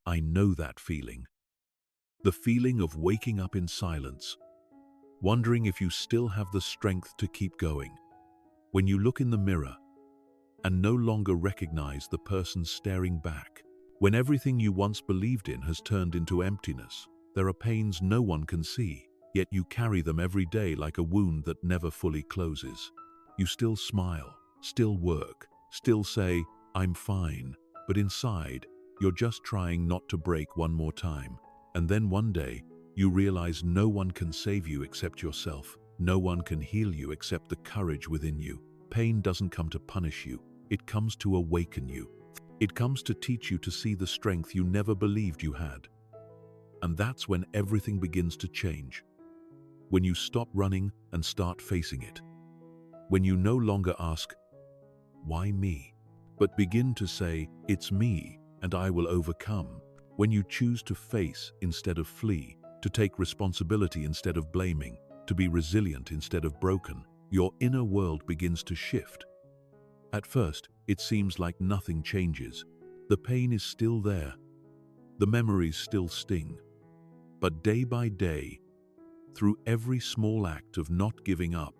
I know that feeling. The feeling of waking up in silence, wondering if you still have the strength to keep going. When you look in the mirror and no longer recognize the person staring back. When everything you once believed in has turned into emptiness. There are pains no one can see, yet you carry them every day like a wound that never fully closes. You still smile, still work, still say, "I'm fine," but inside, you're just trying not to break one more time. And then one day, you realize no one can save you except yourself. No one can heal you except the courage within you. Pain doesn't come to punish you. It comes to awaken you. It comes to teach you to see the strength you never believed you had. And that's when everything begins to change. When you stop running and start facing it. When you no longer ask, "Why me?" but begin to say, "It's me, and I will overcome." When you choose to face instead of flee, to take responsibility instead of blaming, to be resilient instead of broken, your inner world begins to shift. At first, it seems like nothing changes. The pain is still there. The memories still sting. But day by day, through every small act of not giving up,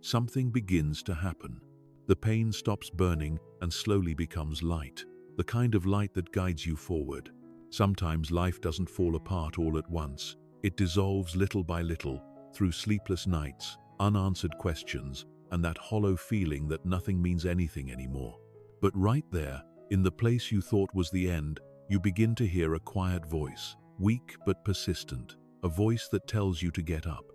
something begins to happen. The pain stops burning and slowly becomes light. The kind of light that guides you forward. Sometimes life doesn't fall apart all at once. It dissolves little by little, through sleepless nights, unanswered questions, and that hollow feeling that nothing means anything anymore. But right there, in the place you thought was the end, you begin to hear a quiet voice, weak but persistent, a voice that tells you to get up.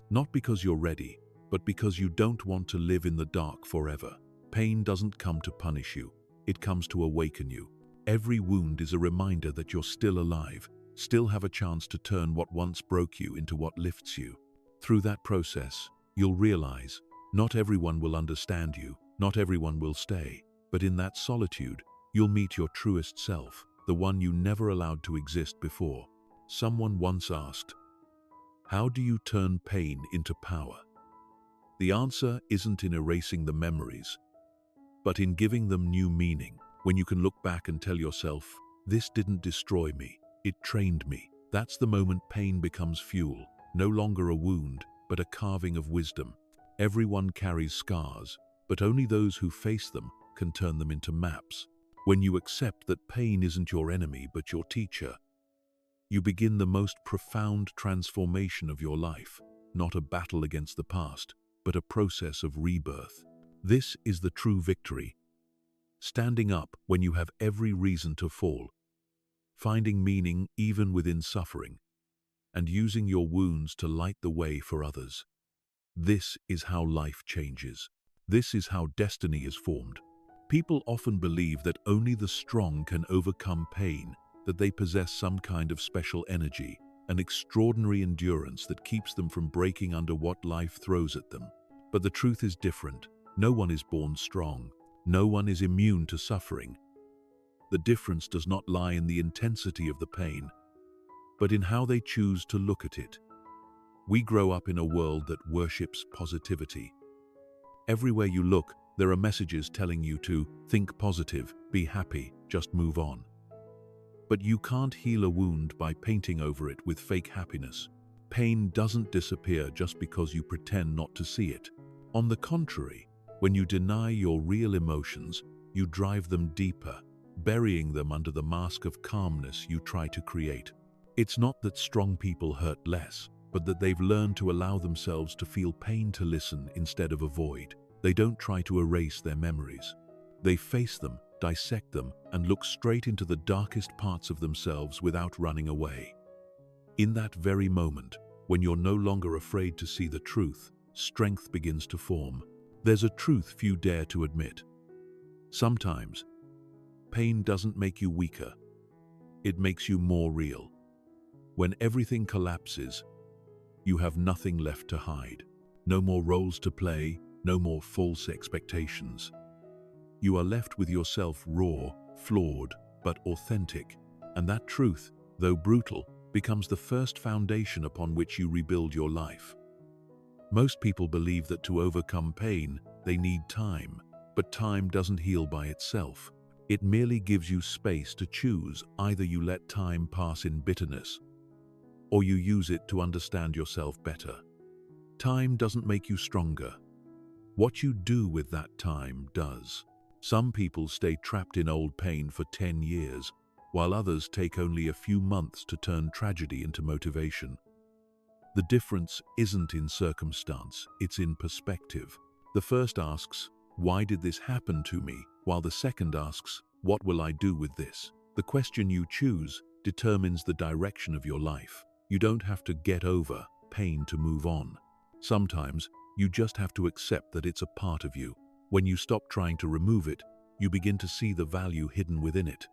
Not because you're ready, but because you don't want to live in the dark forever. Pain doesn't come to punish you, it comes to awaken you. Every wound is a reminder that you're still alive, still have a chance to turn what once broke you into what lifts you. Through that process, you'll realize, not everyone will understand you, not everyone will stay, but in that solitude, you'll meet your truest self, the one you never allowed to exist before. Someone once asked, "How do you turn pain into power?" The answer isn't in erasing the memories, but in giving them new meaning. When you can look back and tell yourself, "This didn't destroy me, it trained me." That's the moment pain becomes fuel, no longer a wound, but a carving of wisdom. Everyone carries scars, but only those who face them can turn them into maps. When you accept that pain isn't your enemy but your teacher, you begin the most profound transformation of your life, not a battle against the past, but a process of rebirth. This is the true victory. Standing up when you have every reason to fall, finding meaning even within suffering, and using your wounds to light the way for others. This is how life changes. This is how destiny is formed. People often believe that only the strong can overcome pain, that they possess some kind of special energy, an extraordinary endurance that keeps them from breaking under what life throws at them. But the truth is different. No one is born strong. No one is immune to suffering. The difference does not lie in the intensity of the pain, but in how they choose to look at it. We grow up in a world that worships positivity. Everywhere you look, there are messages telling you to think positive, be happy, just move on. But you can't heal a wound by painting over it with fake happiness. Pain doesn't disappear just because you pretend not to see it. On the contrary, when you deny your real emotions, you drive them deeper, burying them under the mask of calmness you try to create. It's not that strong people hurt less, but that they've learned to allow themselves to feel pain, to listen instead of avoid. They don't try to erase their memories. They face them, dissect them, and look straight into the darkest parts of themselves without running away. In that very moment, when you're no longer afraid to see the truth, strength begins to form. There's a truth few dare to admit. Sometimes, pain doesn't make you weaker. It makes you more real. When everything collapses, you have nothing left to hide. No more roles to play, no more false expectations. You are left with yourself raw, flawed, but authentic. And that truth, though brutal, becomes the first foundation upon which you rebuild your life. Most people believe that to overcome pain, they need time, but time doesn't heal by itself. It merely gives you space to choose. Either you let time pass in bitterness, or you use it to understand yourself better. Time doesn't make you stronger. What you do with that time does. Some people stay trapped in old pain for 10 years, while others take only a few months to turn tragedy into motivation. The difference isn't in circumstance, it's in perspective. The first asks, "Why did this happen to me?" while the second asks, "What will I do with this?" The question you choose determines the direction of your life. You don't have to get over pain to move on. Sometimes you just have to accept that it's a part of you. When you stop trying to remove it, you begin to see the value hidden within it.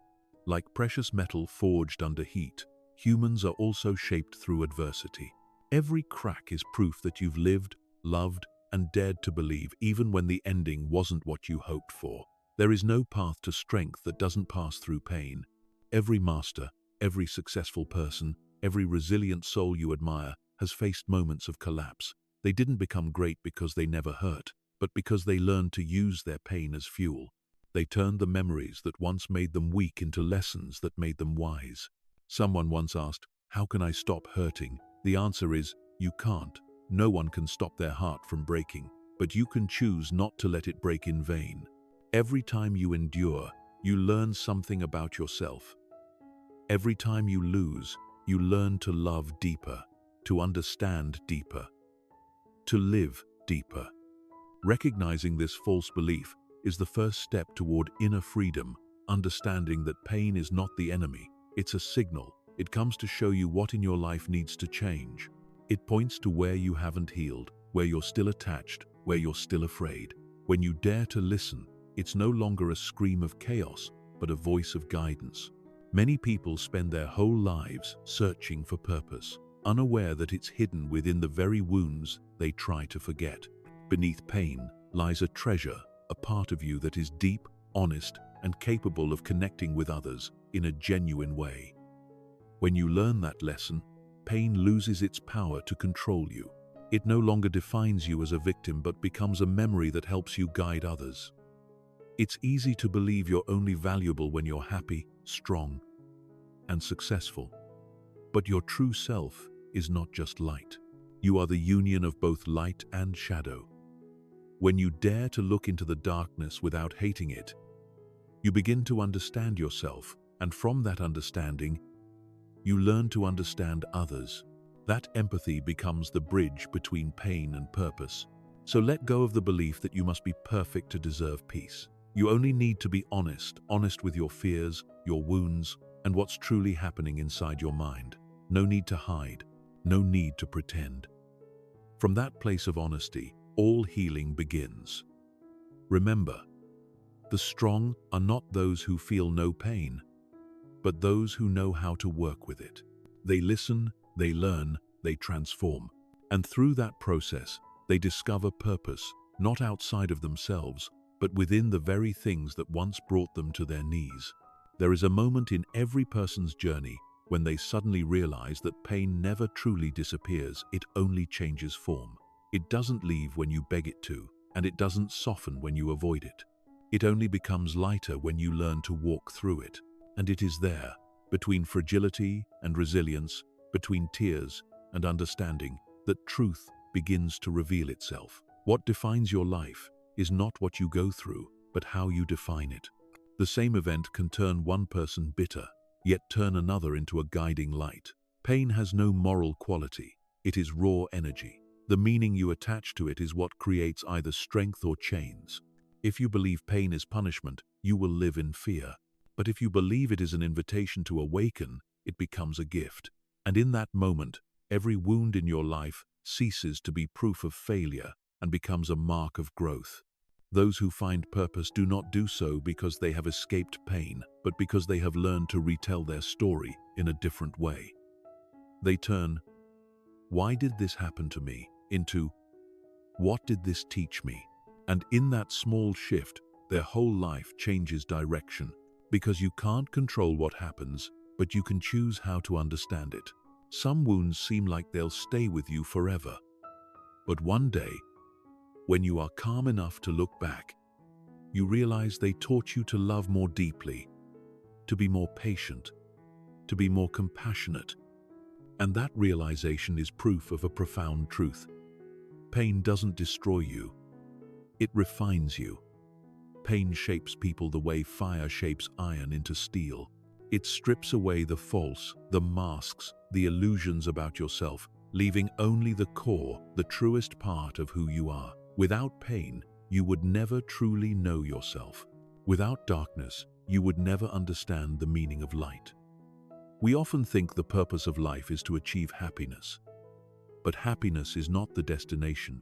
Like precious metal forged under heat, humans are also shaped through adversity. Every crack is proof that you've lived, loved, and dared to believe even when the ending wasn't what you hoped for. There is no path to strength that doesn't pass through pain. Every master, every successful person, every resilient soul you admire has faced moments of collapse. They didn't become great because they never hurt, but because they learned to use their pain as fuel. They turned the memories that once made them weak into lessons that made them wise. Someone once asked, "How can I stop hurting?" The answer is, you can't. No one can stop their heart from breaking, but you can choose not to let it break in vain. Every time you endure, you learn something about yourself. Every time you lose, you learn to love deeper, to understand deeper, to live deeper. Recognizing this false belief is the first step toward inner freedom, understanding that pain is not the enemy, it's a signal. It comes to show you what in your life needs to change. It points to where you haven't healed, where you're still attached, where you're still afraid. When you dare to listen, it's no longer a scream of chaos, but a voice of guidance. Many people spend their whole lives searching for purpose, unaware that it's hidden within the very wounds they try to forget. Beneath pain lies a treasure, a part of you that is deep, honest, and capable of connecting with others in a genuine way. When you learn that lesson, pain loses its power to control you. It no longer defines you as a victim but becomes a memory that helps you guide others. It's easy to believe you're only valuable when you're happy, strong, and successful. But your true self is not just light. You are the union of both light and shadow. When you dare to look into the darkness without hating it, you begin to understand yourself, and from that understanding, you learn to understand others. That empathy becomes the bridge between pain and purpose. So let go of the belief that you must be perfect to deserve peace. You only need to be honest with your fears, your wounds, and what's truly happening inside your mind. No need to hide, no need to pretend. From that place of honesty, all healing begins. Remember, the strong are not those who feel no pain, but those who know how to work with it. They listen, they learn, they transform. And through that process, they discover purpose, not outside of themselves, but within the very things that once brought them to their knees. There is a moment in every person's journey when they suddenly realize that pain never truly disappears, it only changes form. It doesn't leave when you beg it to, and it doesn't soften when you avoid it. It only becomes lighter when you learn to walk through it. And it is there, between fragility and resilience, between tears and understanding, that truth begins to reveal itself. What defines your life is not what you go through, but how you define it. The same event can turn one person bitter, yet turn another into a guiding light. Pain has no moral quality. It is raw energy. The meaning you attach to it is what creates either strength or chains. If you believe pain is punishment, you will live in fear. But if you believe it is an invitation to awaken, it becomes a gift. And in that moment, every wound in your life ceases to be proof of failure and becomes a mark of growth. Those who find purpose do not do so because they have escaped pain, but because they have learned to retell their story in a different way. They turn, "Why did this happen to me?" into, "What did this teach me?" And in that small shift, their whole life changes direction. Because you can't control what happens, but you can choose how to understand it. Some wounds seem like they'll stay with you forever. But one day, when you are calm enough to look back, you realize they taught you to love more deeply, to be more patient, to be more compassionate. And that realization is proof of a profound truth. Pain doesn't destroy you, it refines you. Pain shapes people the way fire shapes iron into steel. It strips away the false, the masks, the illusions about yourself, leaving only the core, the truest part of who you are. Without pain, you would never truly know yourself. Without darkness, you would never understand the meaning of light. We often think the purpose of life is to achieve happiness. But happiness is not the destination.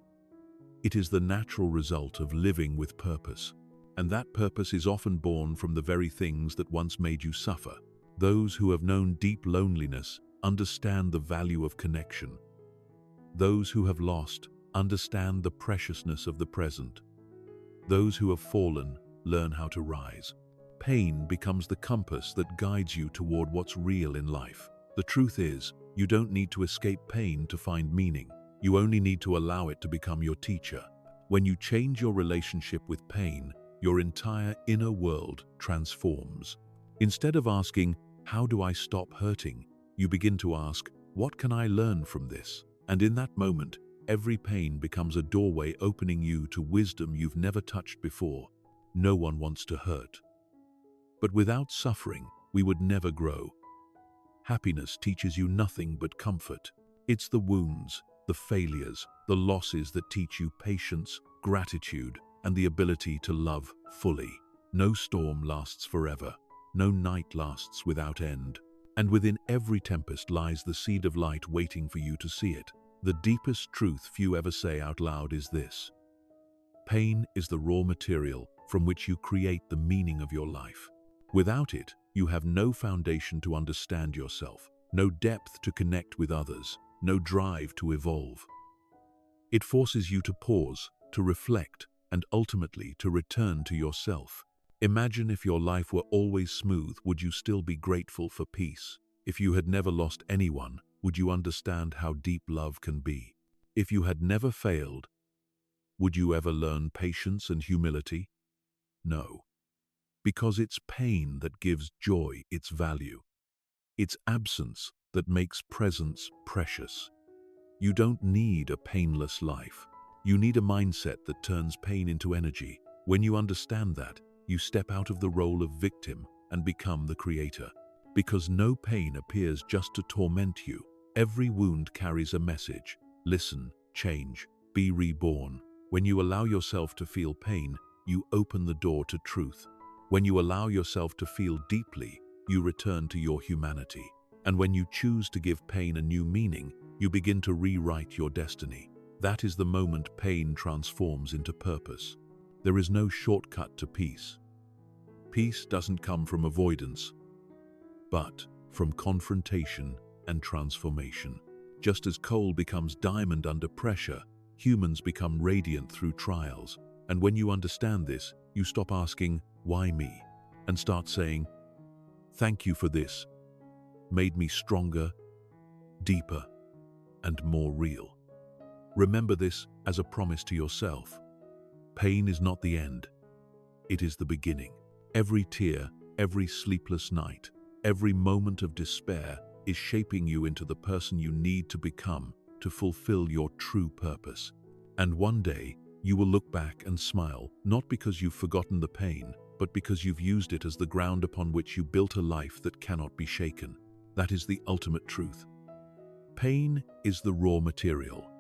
It is the natural result of living with purpose. And that purpose is often born from the very things that once made you suffer. Those who have known deep loneliness understand the value of connection. Those who have lost understand the preciousness of the present. Those who have fallen learn how to rise. Pain becomes the compass that guides you toward what's real in life. The truth is, you don't need to escape pain to find meaning. You only need to allow it to become your teacher. When you change your relationship with pain, your entire inner world transforms. Instead of asking, "How do I stop hurting?" you begin to ask, "What can I learn from this?" And in that moment, every pain becomes a doorway opening you to wisdom you've never touched before. No one wants to hurt. But without suffering, we would never grow. Happiness teaches you nothing but comfort. It's the wounds, the failures, the losses that teach you patience, gratitude, and the ability to love fully. No storm lasts forever. No night lasts without end. And within every tempest lies the seed of light waiting for you to see it. The deepest truth few ever say out loud is this: pain is the raw material from which you create the meaning of your life. Without it, you have no foundation to understand yourself, no depth to connect with others, no drive to evolve. It forces you to pause, to reflect, and ultimately to return to yourself. Imagine if your life were always smooth, would you still be grateful for peace? If you had never lost anyone, would you understand how deep love can be? If you had never failed, would you ever learn patience and humility? No. Because it's pain that gives joy its value. It's absence that makes presence precious. You don't need a painless life. You need a mindset that turns pain into energy. When you understand that, you step out of the role of victim and become the creator. Because no pain appears just to torment you. Every wound carries a message. Listen, change, be reborn. When you allow yourself to feel pain, you open the door to truth. When you allow yourself to feel deeply, you return to your humanity. And when you choose to give pain a new meaning, you begin to rewrite your destiny. That is the moment pain transforms into purpose. There is no shortcut to peace. Peace doesn't come from avoidance, but from confrontation and transformation. Just as coal becomes diamond under pressure, humans become radiant through trials. And when you understand this, you stop asking, "Why me?" and start saying, "Thank you for this. Made me stronger, deeper, and more real." Remember this as a promise to yourself. Pain is not the end. It is the beginning. Every tear, every sleepless night, every moment of despair is shaping you into the person you need to become to fulfill your true purpose. And one day, you will look back and smile, not because you've forgotten the pain, but because you've used it as the ground upon which you built a life that cannot be shaken. That is the ultimate truth. Pain is the raw material.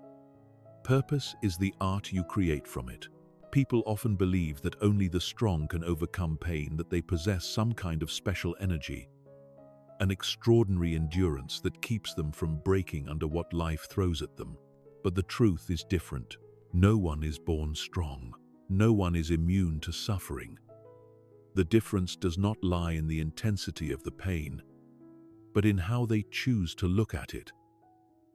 Purpose is the art you create from it. People often believe that only the strong can overcome pain, that they possess some kind of special energy, an extraordinary endurance that keeps them from breaking under what life throws at them. But the truth is different. No one is born strong. No one is immune to suffering. The difference does not lie in the intensity of the pain, but in how they choose to look at it.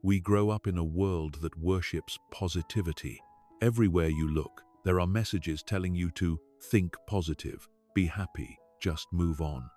We grow up in a world that worships positivity. Everywhere you look, there are messages telling you to think positive, be happy, just move on.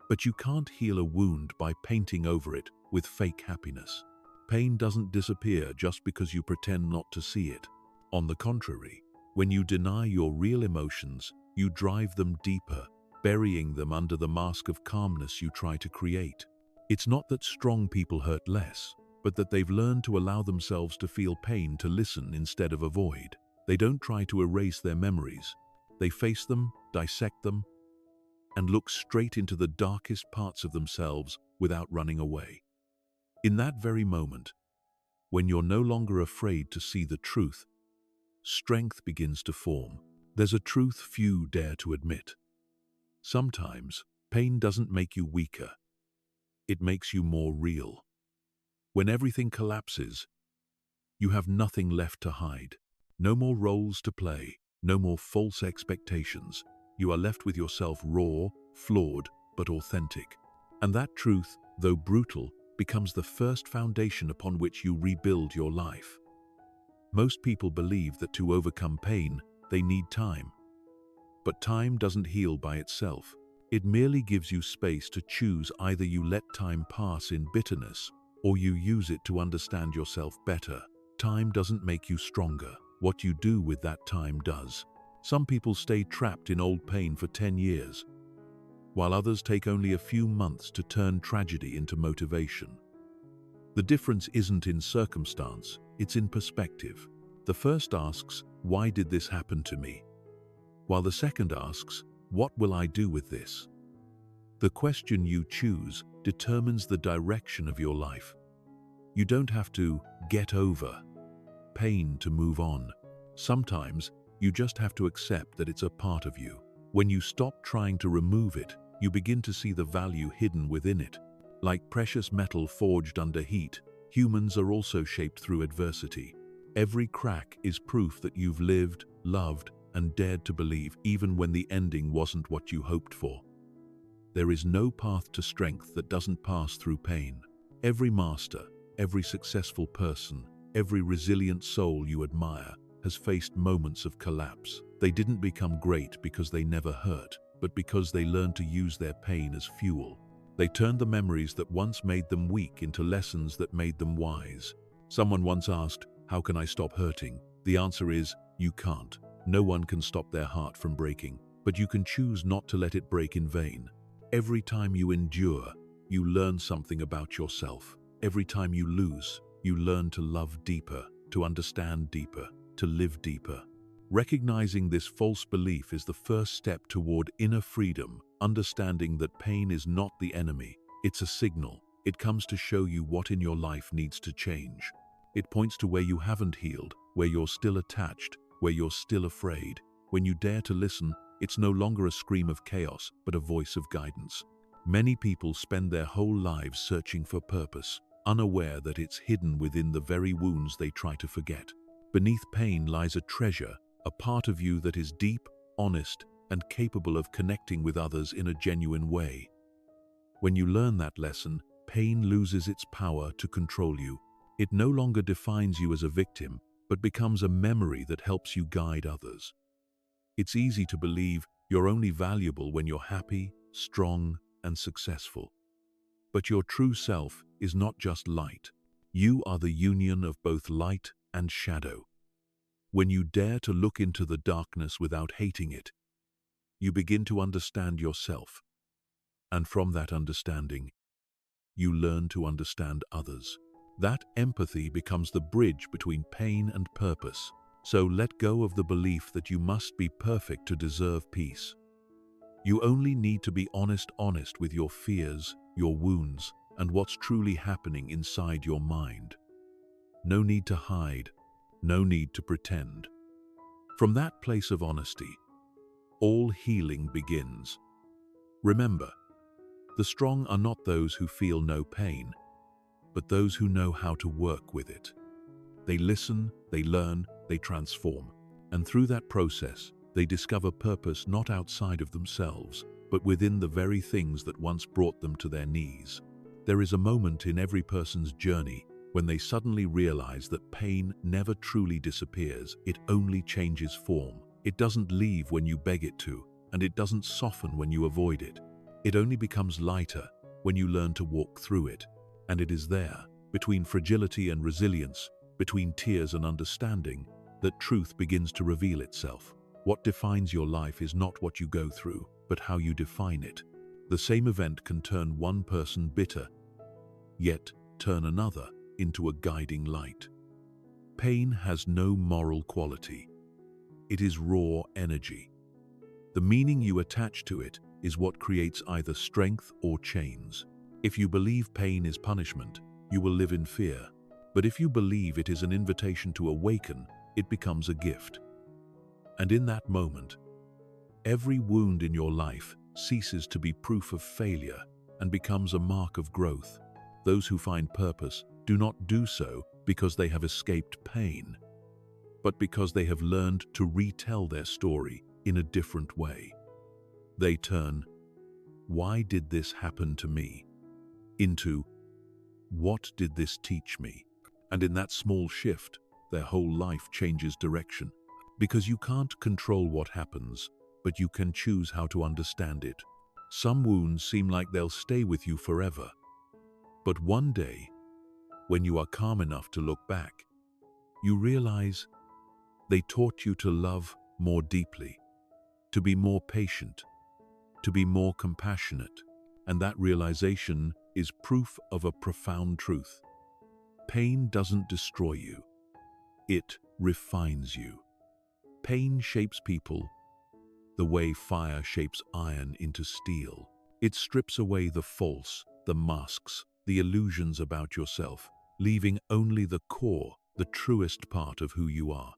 But you can't heal a wound by painting over it with fake happiness. Pain doesn't disappear just because you pretend not to see it. On the contrary, when you deny your real emotions, you drive them deeper, burying them under the mask of calmness you try to create. It's not that strong people hurt less, but that they've learned to allow themselves to feel pain, to listen instead of avoid. They don't try to erase their memories. They face them, dissect them, and look straight into the darkest parts of themselves without running away. In that very moment, when you're no longer afraid to see the truth, strength begins to form. There's a truth few dare to admit. Sometimes, pain doesn't make you weaker. It makes you more real. When everything collapses, you have nothing left to hide. No more roles to play, no more false expectations. You are left with yourself raw, flawed, but authentic. And that truth, though brutal, becomes the first foundation upon which you rebuild your life. Most people believe that to overcome pain, they need time. But time doesn't heal by itself. It merely gives you space to choose. Either you let time pass in bitterness, or you use it to understand yourself better. Time doesn't make you stronger. What you do with that time does. Some people stay trapped in old pain for 10 years, while others take only a few months to turn tragedy into motivation. The difference isn't in circumstance, it's in perspective. The first asks, "Why did this happen to me?" While the second asks, "What will I do with this?" The question you choose determines the direction of your life. You don't have to get over pain to move on. Sometimes, you just have to accept that it's a part of you. When you stop trying to remove it, you begin to see the value hidden within it. Like precious metal forged under heat, humans are also shaped through adversity. Every crack is proof that you've lived, loved, and dared to believe even when the ending wasn't what you hoped for. There is no path to strength that doesn't pass through pain. Every master, every successful person, every resilient soul you admire has faced moments of collapse. They didn't become great because they never hurt, but because they learned to use their pain as fuel. They turned the memories that once made them weak into lessons that made them wise. Someone once asked, "How can I stop hurting?" The answer is, you can't. No one can stop their heart from breaking, but you can choose not to let it break in vain. Every time you endure, you learn something about yourself. Every time you lose, you learn to love deeper, to understand deeper, to live deeper. Recognizing this false belief is the first step toward inner freedom, understanding that pain is not the enemy. It's a signal. It comes to show you what in your life needs to change. It points to where you haven't healed, where you're still attached, where you're still afraid. When you dare to listen, it's no longer a scream of chaos, but a voice of guidance. Many people spend their whole lives searching for purpose, unaware that it's hidden within the very wounds they try to forget. Beneath pain lies a treasure, a part of you that is deep, honest, and capable of connecting with others in a genuine way. When you learn that lesson, pain loses its power to control you. It no longer defines you as a victim, but becomes a memory that helps you guide others. It's easy to believe you're only valuable when you're happy, strong, and successful. But your true self is not just light. You are the union of both light and shadow. When you dare to look into the darkness without hating it, you begin to understand yourself. And from that understanding, you learn to understand others. That empathy becomes the bridge between pain and purpose. So let go of the belief that you must be perfect to deserve peace. You only need to be honest with your fears, your wounds, and what's truly happening inside your mind. No need to hide, no need to pretend. From that place of honesty, all healing begins. Remember, the strong are not those who feel no pain, but those who know how to work with it. They listen, they learn, they transform, and through that process, they discover purpose not outside of themselves, but within the very things that once brought them to their knees. There is a moment in every person's journey when they suddenly realize that pain never truly disappears, it only changes form. It doesn't leave when you beg it to, and it doesn't soften when you avoid it. It only becomes lighter when you learn to walk through it. And it is there, between fragility and resilience, between tears and understanding, that truth begins to reveal itself. What defines your life is not what you go through, but how you define it. The same event can turn one person bitter, yet turn another into a guiding light. Pain has no moral quality. It is raw energy. The meaning you attach to it is what creates either strength or chains. If you believe pain is punishment, you will live in fear. But if you believe it is an invitation to awaken, it becomes a gift. And in that moment, every wound in your life ceases to be proof of failure and becomes a mark of growth. Those who find purpose do not do so because they have escaped pain, but because they have learned to retell their story in a different way. They turn, "Why did this happen to me?" into, "What did this teach me?" And in that small shift, their whole life changes direction. Because you can't control what happens, but you can choose how to understand it. Some wounds seem like they'll stay with you forever. But one day, when you are calm enough to look back, you realize they taught you to love more deeply, to be more patient, to be more compassionate. And that realization is proof of a profound truth. Pain doesn't destroy you. It refines you. Pain shapes people the way fire shapes iron into steel. It strips away the false, the masks, the illusions about yourself, leaving only the core, the truest part of who you are.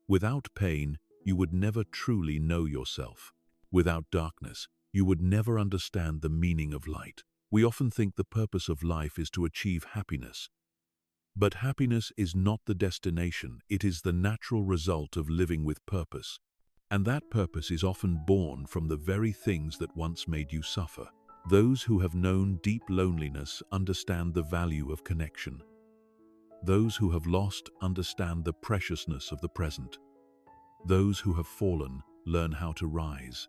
Without pain, you would never truly know yourself. Without darkness, you would never understand the meaning of light. We often think the purpose of life is to achieve happiness. But happiness is not the destination, it is the natural result of living with purpose. And that purpose is often born from the very things that once made you suffer. Those who have known deep loneliness understand the value of connection. Those who have lost understand the preciousness of the present. Those who have fallen learn how to rise.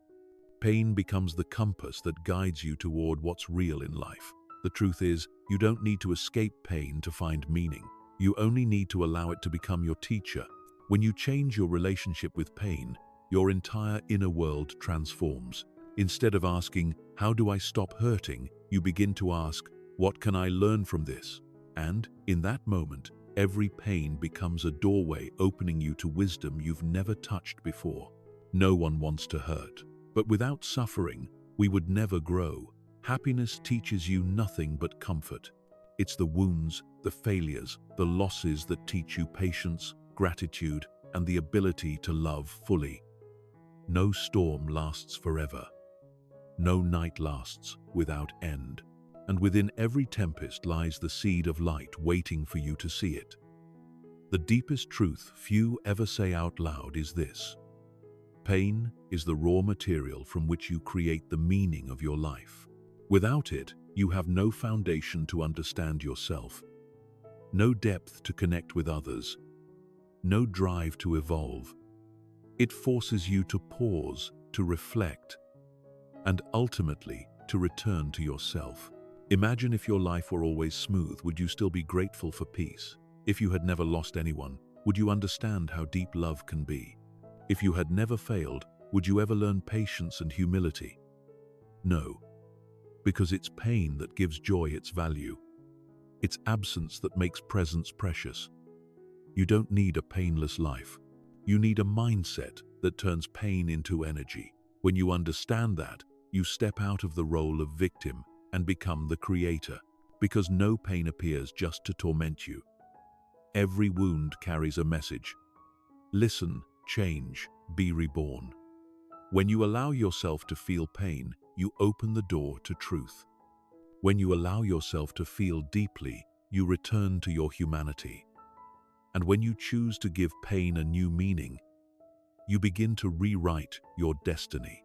Pain becomes the compass that guides you toward what's real in life. The truth is, you don't need to escape pain to find meaning. You only need to allow it to become your teacher. When you change your relationship with pain, your entire inner world transforms. Instead of asking, "How do I stop hurting?" you begin to ask, "What can I learn from this?" And, in that moment, every pain becomes a doorway opening you to wisdom you've never touched before. No one wants to hurt. But without suffering, we would never grow. Happiness teaches you nothing but comfort. It's the wounds, the failures, the losses that teach you patience, gratitude, and the ability to love fully. No storm lasts forever. No night lasts without end. And within every tempest lies the seed of light waiting for you to see it. The deepest truth few ever say out loud is this: pain is the raw material from which you create the meaning of your life. Without it, you have no foundation to understand yourself, no depth to connect with others, no drive to evolve. It forces you to pause, to reflect, and ultimately to return to yourself. Imagine if your life were always smooth, would you still be grateful for peace? If you had never lost anyone, would you understand how deep love can be? If you had never failed, would you ever learn patience and humility? No, because it's pain that gives joy its value. It's absence that makes presence precious. You don't need a painless life. You need a mindset that turns pain into energy. When you understand that, you step out of the role of victim and become the creator, because no pain appears just to torment you. Every wound carries a message. Listen, change, be reborn. When you allow yourself to feel pain, you open the door to truth. When you allow yourself to feel deeply, you return to your humanity. And when you choose to give pain a new meaning, you begin to rewrite your destiny.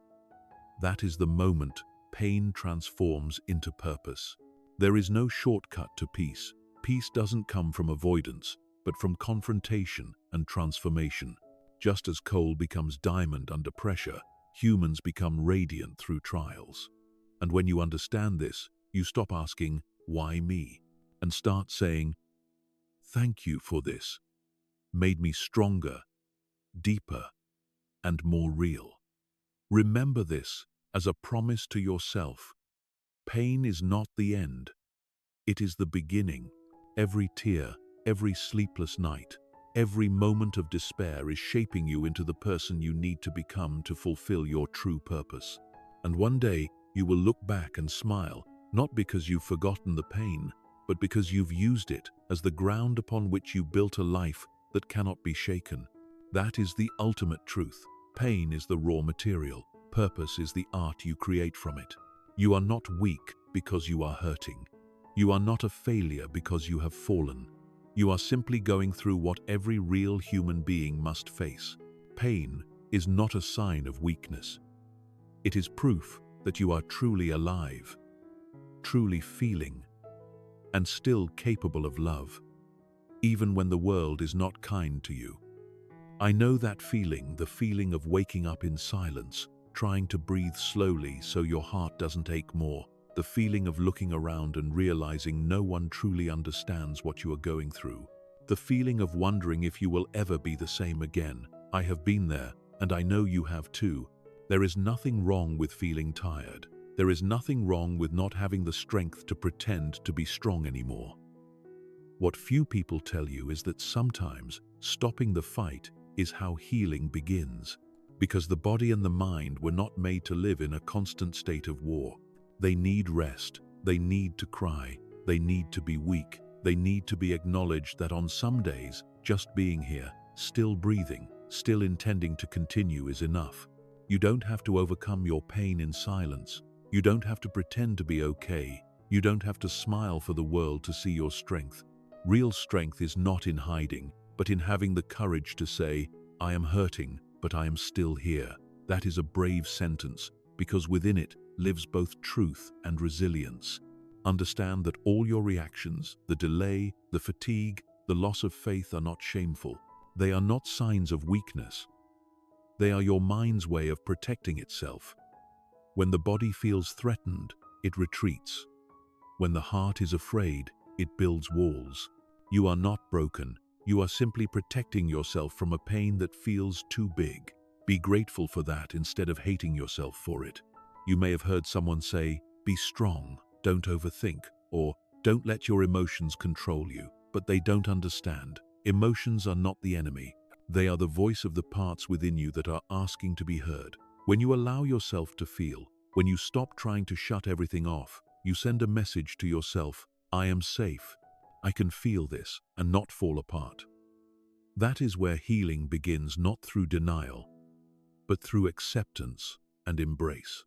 That is the moment pain transforms into purpose. There is no shortcut to peace. Peace doesn't come from avoidance, but from confrontation and transformation. Just as coal becomes diamond under pressure, humans become radiant through trials. And when you understand this, you stop asking, "Why me?" and start saying, "Thank you for this. Made me stronger, deeper, and more real. Remember this as a promise to yourself. Pain is not the end. It is the beginning. Every tear, every sleepless night, every moment of despair is shaping you into the person you need to become to fulfill your true purpose. And one day, you will look back and smile, not because you've forgotten the pain, but because you've used it as the ground upon which you built a life that cannot be shaken. That is the ultimate truth. Pain is the raw material. Purpose is the art you create from it. You are not weak because you are hurting. You are not a failure because you have fallen. You are simply going through what every real human being must face. Pain is not a sign of weakness. It is proof that you are truly alive, truly feeling, and still capable of love, even when the world is not kind to you. I know that feeling, the feeling of waking up in silence, trying to breathe slowly so your heart doesn't ache more, the feeling of looking around and realizing no one truly understands what you are going through, the feeling of wondering if you will ever be the same again. I have been there, and I know you have too. There is nothing wrong with feeling tired. There is nothing wrong with not having the strength to pretend to be strong anymore. What few people tell you is that sometimes stopping the fight is how healing begins, because the body and the mind were not made to live in a constant state of war. They need rest, they need to cry, they need to be weak, they need to be acknowledged that on some days, just being here, still breathing, still intending to continue is enough. You don't have to overcome your pain in silence. You don't have to pretend to be okay. You don't have to smile for the world to see your strength. Real strength is not in hiding, but in having the courage to say, I am hurting, but I am still here. That is a brave sentence, because within it lives both truth and resilience. Understand that all your reactions, the delay, the fatigue, the loss of faith are not shameful. They are not signs of weakness. They are your mind's way of protecting itself. When the body feels threatened, it retreats. When the heart is afraid, it builds walls. You are not broken. You are simply protecting yourself from a pain that feels too big. Be grateful for that instead of hating yourself for it. You may have heard someone say, be strong, don't overthink, or don't let your emotions control you, but they don't understand. Emotions are not the enemy. They are the voice of the parts within you that are asking to be heard. When you allow yourself to feel, when you stop trying to shut everything off, you send a message to yourself, I am safe. I can feel this and not fall apart. That is where healing begins, not through denial, but through acceptance and embrace.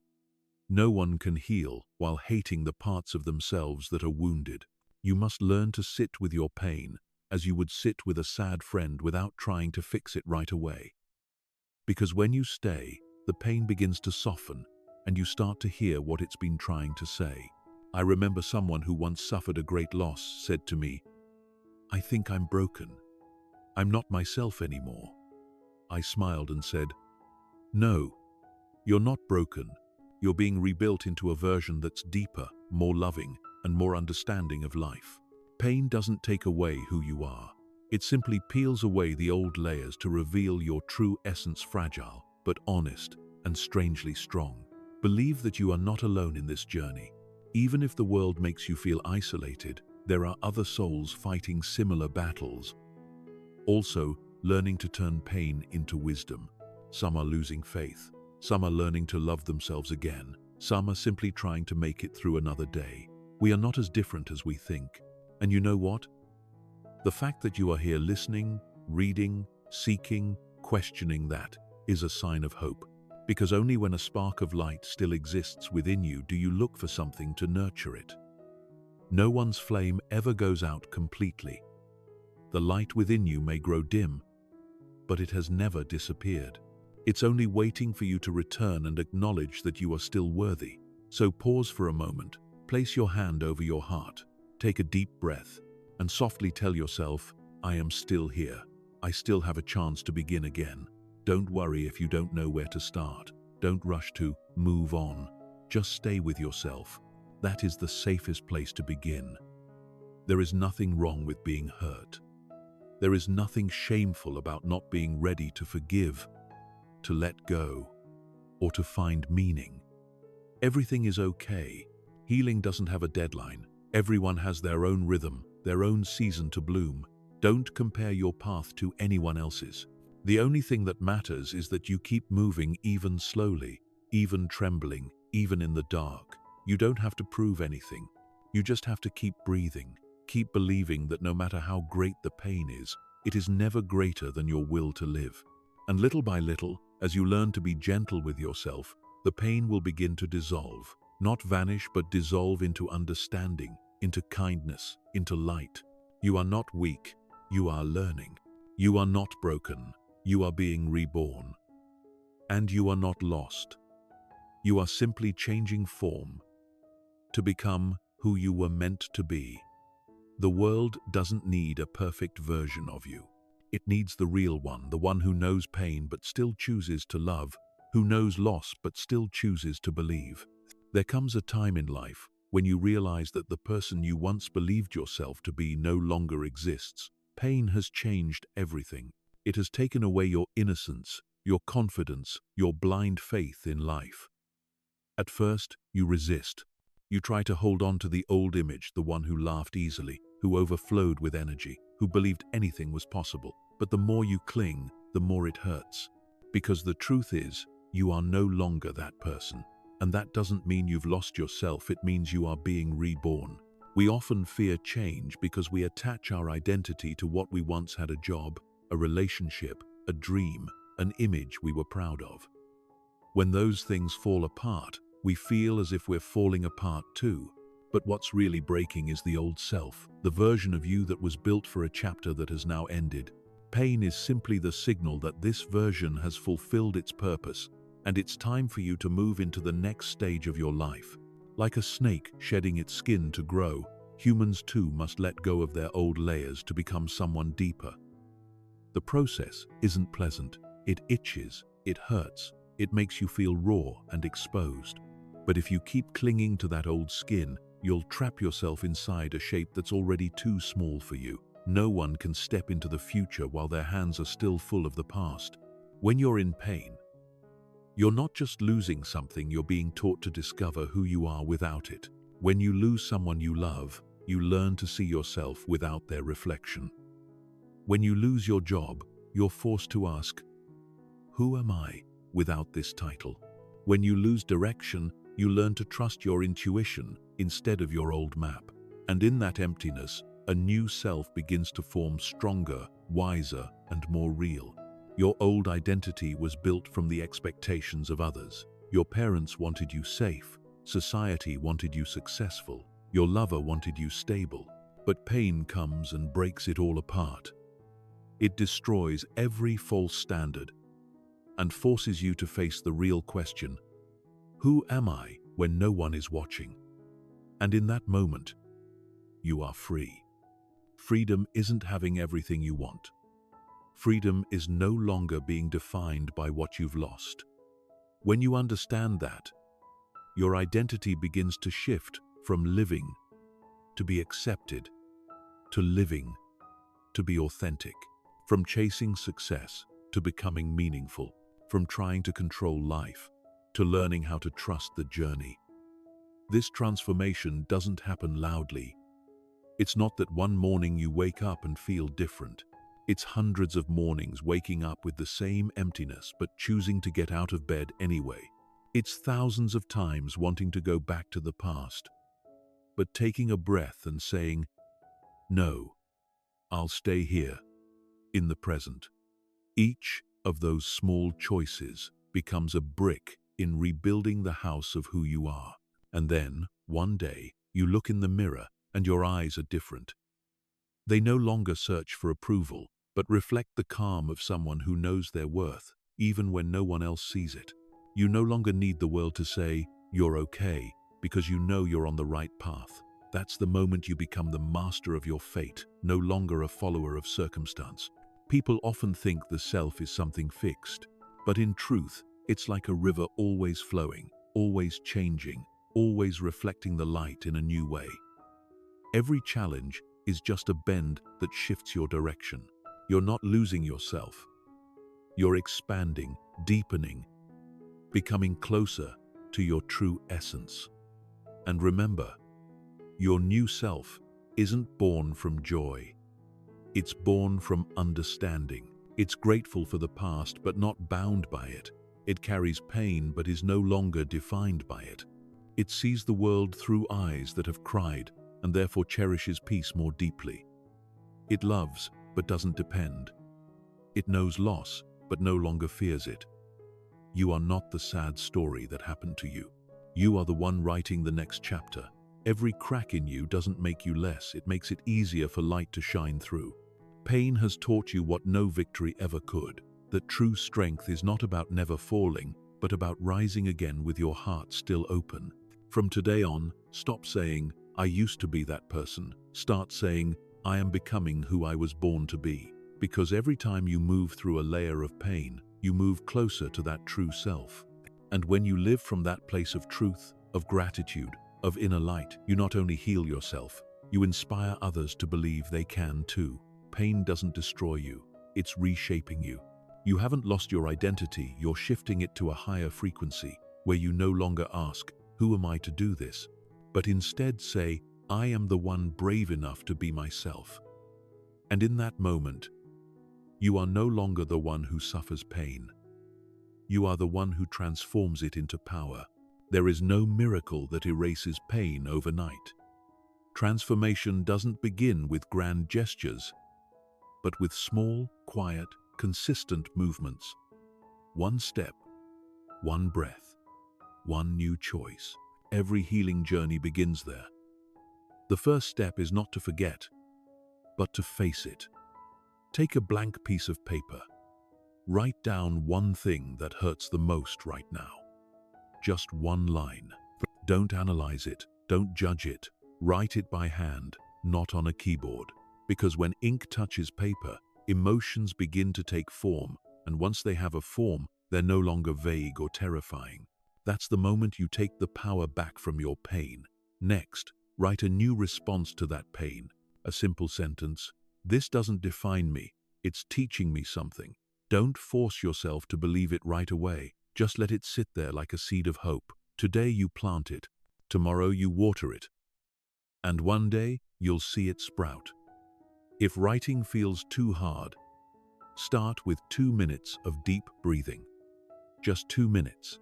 No one can heal while hating the parts of themselves that are wounded. You must learn to sit with your pain as you would sit with a sad friend without trying to fix it right away. Because when you stay, the pain begins to soften and you start to hear what it's been trying to say. I remember someone who once suffered a great loss said to me, I think I'm broken. I'm not myself anymore. I smiled and said, no, you're not broken. You're being rebuilt into a version that's deeper, more loving, and more understanding of life. Pain doesn't take away who you are. It simply peels away the old layers to reveal your true essence, fragile, but honest and strangely strong. Believe that you are not alone in this journey. Even if the world makes you feel isolated, there are other souls fighting similar battles. Also, learning to turn pain into wisdom. Some are losing faith. Some are learning to love themselves again. Some are simply trying to make it through another day. We are not as different as we think. And you know what? The fact that you are here listening, reading, seeking, questioning, that is a sign of hope. Because only when a spark of light still exists within you do you look for something to nurture it. No one's flame ever goes out completely. The light within you may grow dim, but it has never disappeared. It's only waiting for you to return and acknowledge that you are still worthy. So pause for a moment, place your hand over your heart, take a deep breath, and softly tell yourself, I am still here. I still have a chance to begin again. Don't worry if you don't know where to start. Don't rush to move on. Just stay with yourself. That is the safest place to begin. There is nothing wrong with being hurt. There is nothing shameful about not being ready to forgive. to let go, or to find meaning. Everything is okay. Healing doesn't have a deadline. Everyone has their own rhythm, their own season to bloom. Don't compare your path to anyone else's. The only thing that matters is that you keep moving, even slowly, even trembling, even in the dark. You don't have to prove anything. You just have to keep breathing. Keep believing that no matter how great the pain is, it is never greater than your will to live. And little by little, as you learn to be gentle with yourself, the pain will begin to dissolve. Not vanish, but dissolve into understanding, into kindness, into light. You are not weak. You are learning. You are not broken. You are being reborn. And you are not lost. You are simply changing form to become who you were meant to be. The world doesn't need a perfect version of you. It needs the real one, the one who knows pain but still chooses to love, who knows loss but still chooses to believe. There comes a time in life when you realize that the person you once believed yourself to be no longer exists. Pain has changed everything. It has taken away your innocence, your confidence, your blind faith in life. At first, you resist. You try to hold on to the old image, the one who laughed easily, who overflowed with energy, who believed anything was possible. But the more you cling, the more it hurts. Because the truth is, you are no longer that person. And that doesn't mean you've lost yourself, it means you are being reborn. We often fear change because we attach our identity to what we once had: a job, a relationship, a dream, an image we were proud of. When those things fall apart, we feel as if we're falling apart too. But what's really breaking is the old self, the version of you that was built for a chapter that has now ended. Pain is simply the signal that this version has fulfilled its purpose, and it's time for you to move into the next stage of your life. Like a snake shedding its skin to grow, humans too must let go of their old layers to become someone deeper. The process isn't pleasant. It itches, it hurts, it makes you feel raw and exposed. But if you keep clinging to that old skin, you'll trap yourself inside a shape that's already too small for you. No one can step into the future while their hands are still full of the past. When you're in pain, you're not just losing something, you're being taught to discover who you are without it. When you lose someone you love, you learn to see yourself without their reflection. When you lose your job, you're forced to ask, who am I without this title? When you lose direction, you learn to trust your intuition instead of your old map. And in that emptiness, a new self begins to form, stronger, wiser, and more real. Your old identity was built from the expectations of others. Your parents wanted you safe. Society wanted you successful. Your lover wanted you stable. But pain comes and breaks it all apart. It destroys every false standard and forces you to face the real question: who am I when no one is watching? And in that moment, you are free. Freedom isn't having everything you want. Freedom is no longer being defined by what you've lost. When you understand that, your identity begins to shift from living to be accepted, to living to be authentic, from chasing success to becoming meaningful, from trying to control life to learning how to trust the journey. This transformation doesn't happen loudly. It's not that one morning you wake up and feel different. It's hundreds of mornings waking up with the same emptiness but choosing to get out of bed anyway. It's thousands of times wanting to go back to the past, but taking a breath and saying, no, I'll stay here, in the present. Each of those small choices becomes a brick in rebuilding the house of who you are. And then, one day, you look in the mirror and your eyes are different. They no longer search for approval, but reflect the calm of someone who knows their worth, even when no one else sees it. You no longer need the world to say, you're okay, because you know you're on the right path. That's the moment you become the master of your fate, no longer a follower of circumstance. People often think the self is something fixed, but in truth, it's like a river always flowing, always changing, always reflecting the light in a new way. Every challenge is just a bend that shifts your direction. You're not losing yourself. You're expanding, deepening, becoming closer to your true essence. And remember, your new self isn't born from joy. It's born from understanding. It's grateful for the past but not bound by it. It carries pain but is no longer defined by it. It sees the world through eyes that have cried and therefore cherishes peace more deeply. It loves but doesn't depend. It knows loss but no longer fears it. You are not the sad story that happened to you. You are the one writing the next chapter. Every crack in you doesn't make you less, it makes it easier for light to shine through. Pain has taught you what no victory ever could, that true strength is not about never falling, but about rising again with your heart still open. From today on, stop saying, "I used to be that person." Start saying, "I am becoming who I was born to be." Because every time you move through a layer of pain, you move closer to that true self. And when you live from that place of truth, of gratitude, of inner light, you not only heal yourself, you inspire others to believe they can too. Pain doesn't destroy you, it's reshaping you. You haven't lost your identity, you're shifting it to a higher frequency, where you no longer ask, "Who am I to do this?" but instead say, "I am the one brave enough to be myself." And in that moment, you are no longer the one who suffers pain. You are the one who transforms it into power. There is no miracle that erases pain overnight. Transformation doesn't begin with grand gestures, but with small, quiet, consistent movements. One step, one breath, one new choice. Every healing journey begins there. The first step is not to forget, but to face it. Take a blank piece of paper. Write down one thing that hurts the most right now. Just one line. Don't analyze it, don't judge it. Write it by hand, not on a keyboard. Because when ink touches paper, emotions begin to take form, and once they have a form, they're no longer vague or terrifying. That's the moment you take the power back from your pain. Next, write a new response to that pain. A simple sentence: "This doesn't define me, it's teaching me something." Don't force yourself to believe it right away. Just let it sit there like a seed of hope. Today you plant it, tomorrow you water it, and one day you'll see it sprout. If writing feels too hard, start with 2 minutes of deep breathing. Just 2 minutes.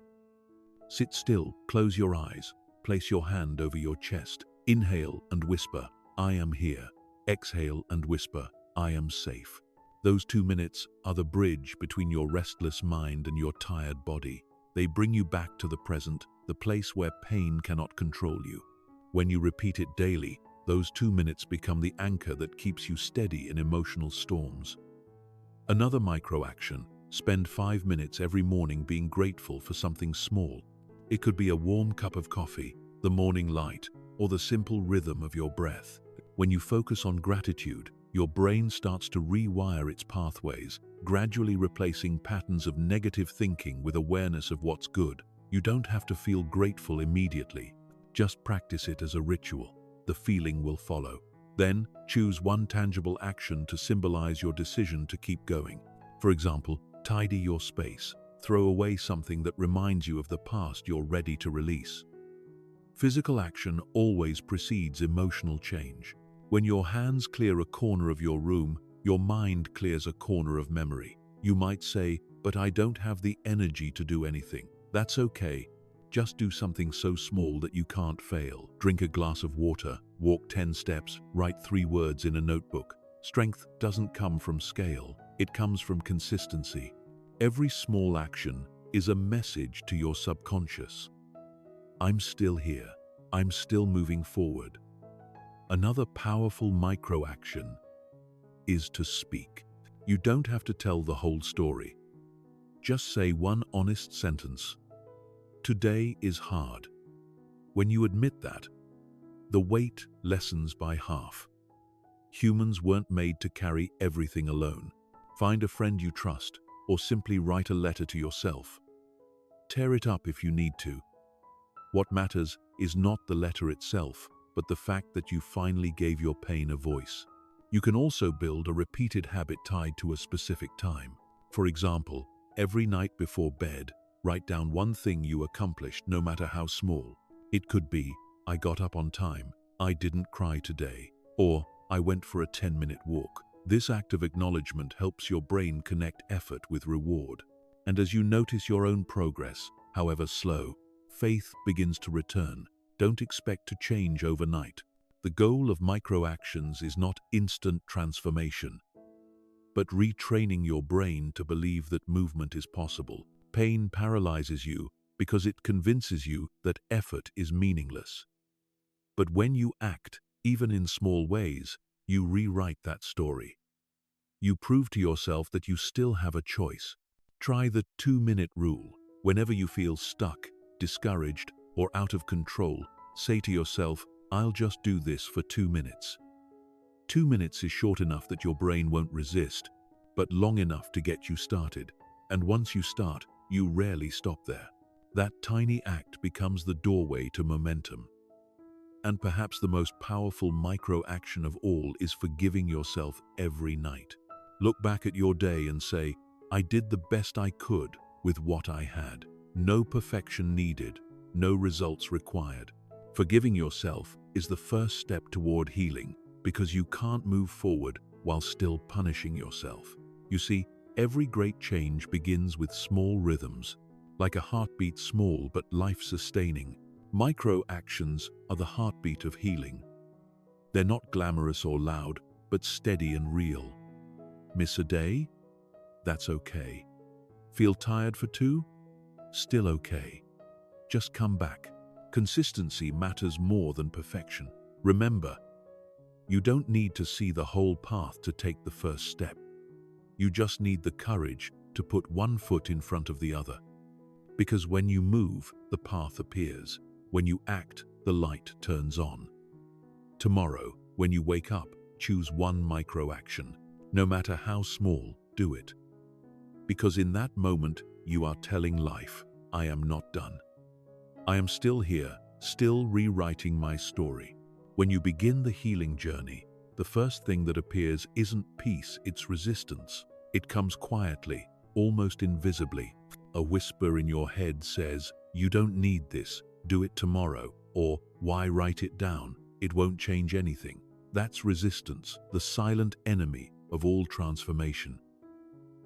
Sit still, close your eyes, place your hand over your chest. Inhale and whisper, "I am here." Exhale and whisper, "I am safe." Those 2 minutes are the bridge between your restless mind and your tired body. They bring you back to the present, the place where pain cannot control you. When you repeat it daily, those 2 minutes become the anchor that keeps you steady in emotional storms. Another micro-action: spend 5 minutes every morning being grateful for something small. It could be a warm cup of coffee, the morning light, or the simple rhythm of your breath. When you focus on gratitude, your brain starts to rewire its pathways, gradually replacing patterns of negative thinking with awareness of what's good. You don't have to feel grateful immediately. Just practice it as a ritual. The feeling will follow. Then, choose one tangible action to symbolize your decision to keep going. For example, tidy your space. Throw away something that reminds you of the past you're ready to release. Physical action always precedes emotional change. When your hands clear a corner of your room, your mind clears a corner of memory. You might say, "But I don't have the energy to do anything." That's okay. Just do something so small that you can't fail. Drink a glass of water, walk 10 steps, write 3 words in a notebook. Strength doesn't come from scale, it comes from consistency. Every small action is a message to your subconscious. I'm still here. I'm still moving forward. Another powerful micro-action is to speak. You don't have to tell the whole story. Just say one honest sentence. Today is hard. When you admit that, the weight lessens by half. Humans weren't made to carry everything alone. Find a friend you trust, or simply write a letter to yourself. Tear it up if you need to. What matters is not the letter itself, but the fact that you finally gave your pain a voice. You can also build a repeated habit tied to a specific time. For example, Every night before bed, write down one thing you accomplished, no matter how small. It could be, I got up on time, I didn't cry today, or I went for a 10-minute walk. This act of acknowledgement helps your brain connect effort with reward. And as you notice your own progress, however slow, faith begins to return. Don't expect to change overnight. The goal of micro-actions is not instant transformation, but retraining your brain to believe that movement is possible. Pain paralyzes you because it convinces you that effort is meaningless. But when you act, even in small ways, you rewrite that story. You prove to yourself that you still have a choice. Try the 2-minute rule. Whenever you feel stuck, discouraged, or out of control, say to yourself, I'll just do this for 2 minutes. 2 minutes is short enough that your brain won't resist, but long enough to get you started. And once you start, you rarely stop there. That tiny act becomes the doorway to momentum. And perhaps the most powerful micro-action of all is forgiving yourself every night. Look back at your day and say, I did the best I could with what I had. No perfection needed, no results required. Forgiving yourself is the first step toward healing, because you can't move forward while still punishing yourself. You see, every great change begins with small rhythms, like a heartbeat, small but life-sustaining. Micro-actions are the heartbeat of healing. They're not glamorous or loud, but steady and real. Miss a day? That's okay. Feel tired for 2? Still okay. Just come back. Consistency matters more than perfection. Remember, you don't need to see the whole path to take the first step. You just need the courage to put one foot in front of the other. Because when you move, the path appears. When you act, the light turns on. Tomorrow, when you wake up, choose one micro-action. No matter how small, do it. Because in that moment, you are telling life, I am not done. I am still here, still rewriting my story. When you begin the healing journey, the first thing that appears isn't peace, it's resistance. It comes quietly, almost invisibly. A whisper in your head says, you don't need this, do it tomorrow, or why write it down, it won't change anything. That's resistance, the silent enemy of all transformation.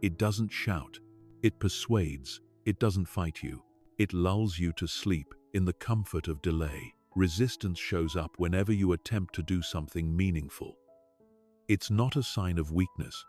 It doesn't shout, it persuades, it doesn't fight you. It lulls you to sleep in the comfort of delay. Resistance shows up whenever you attempt to do something meaningful. It's not a sign of weakness,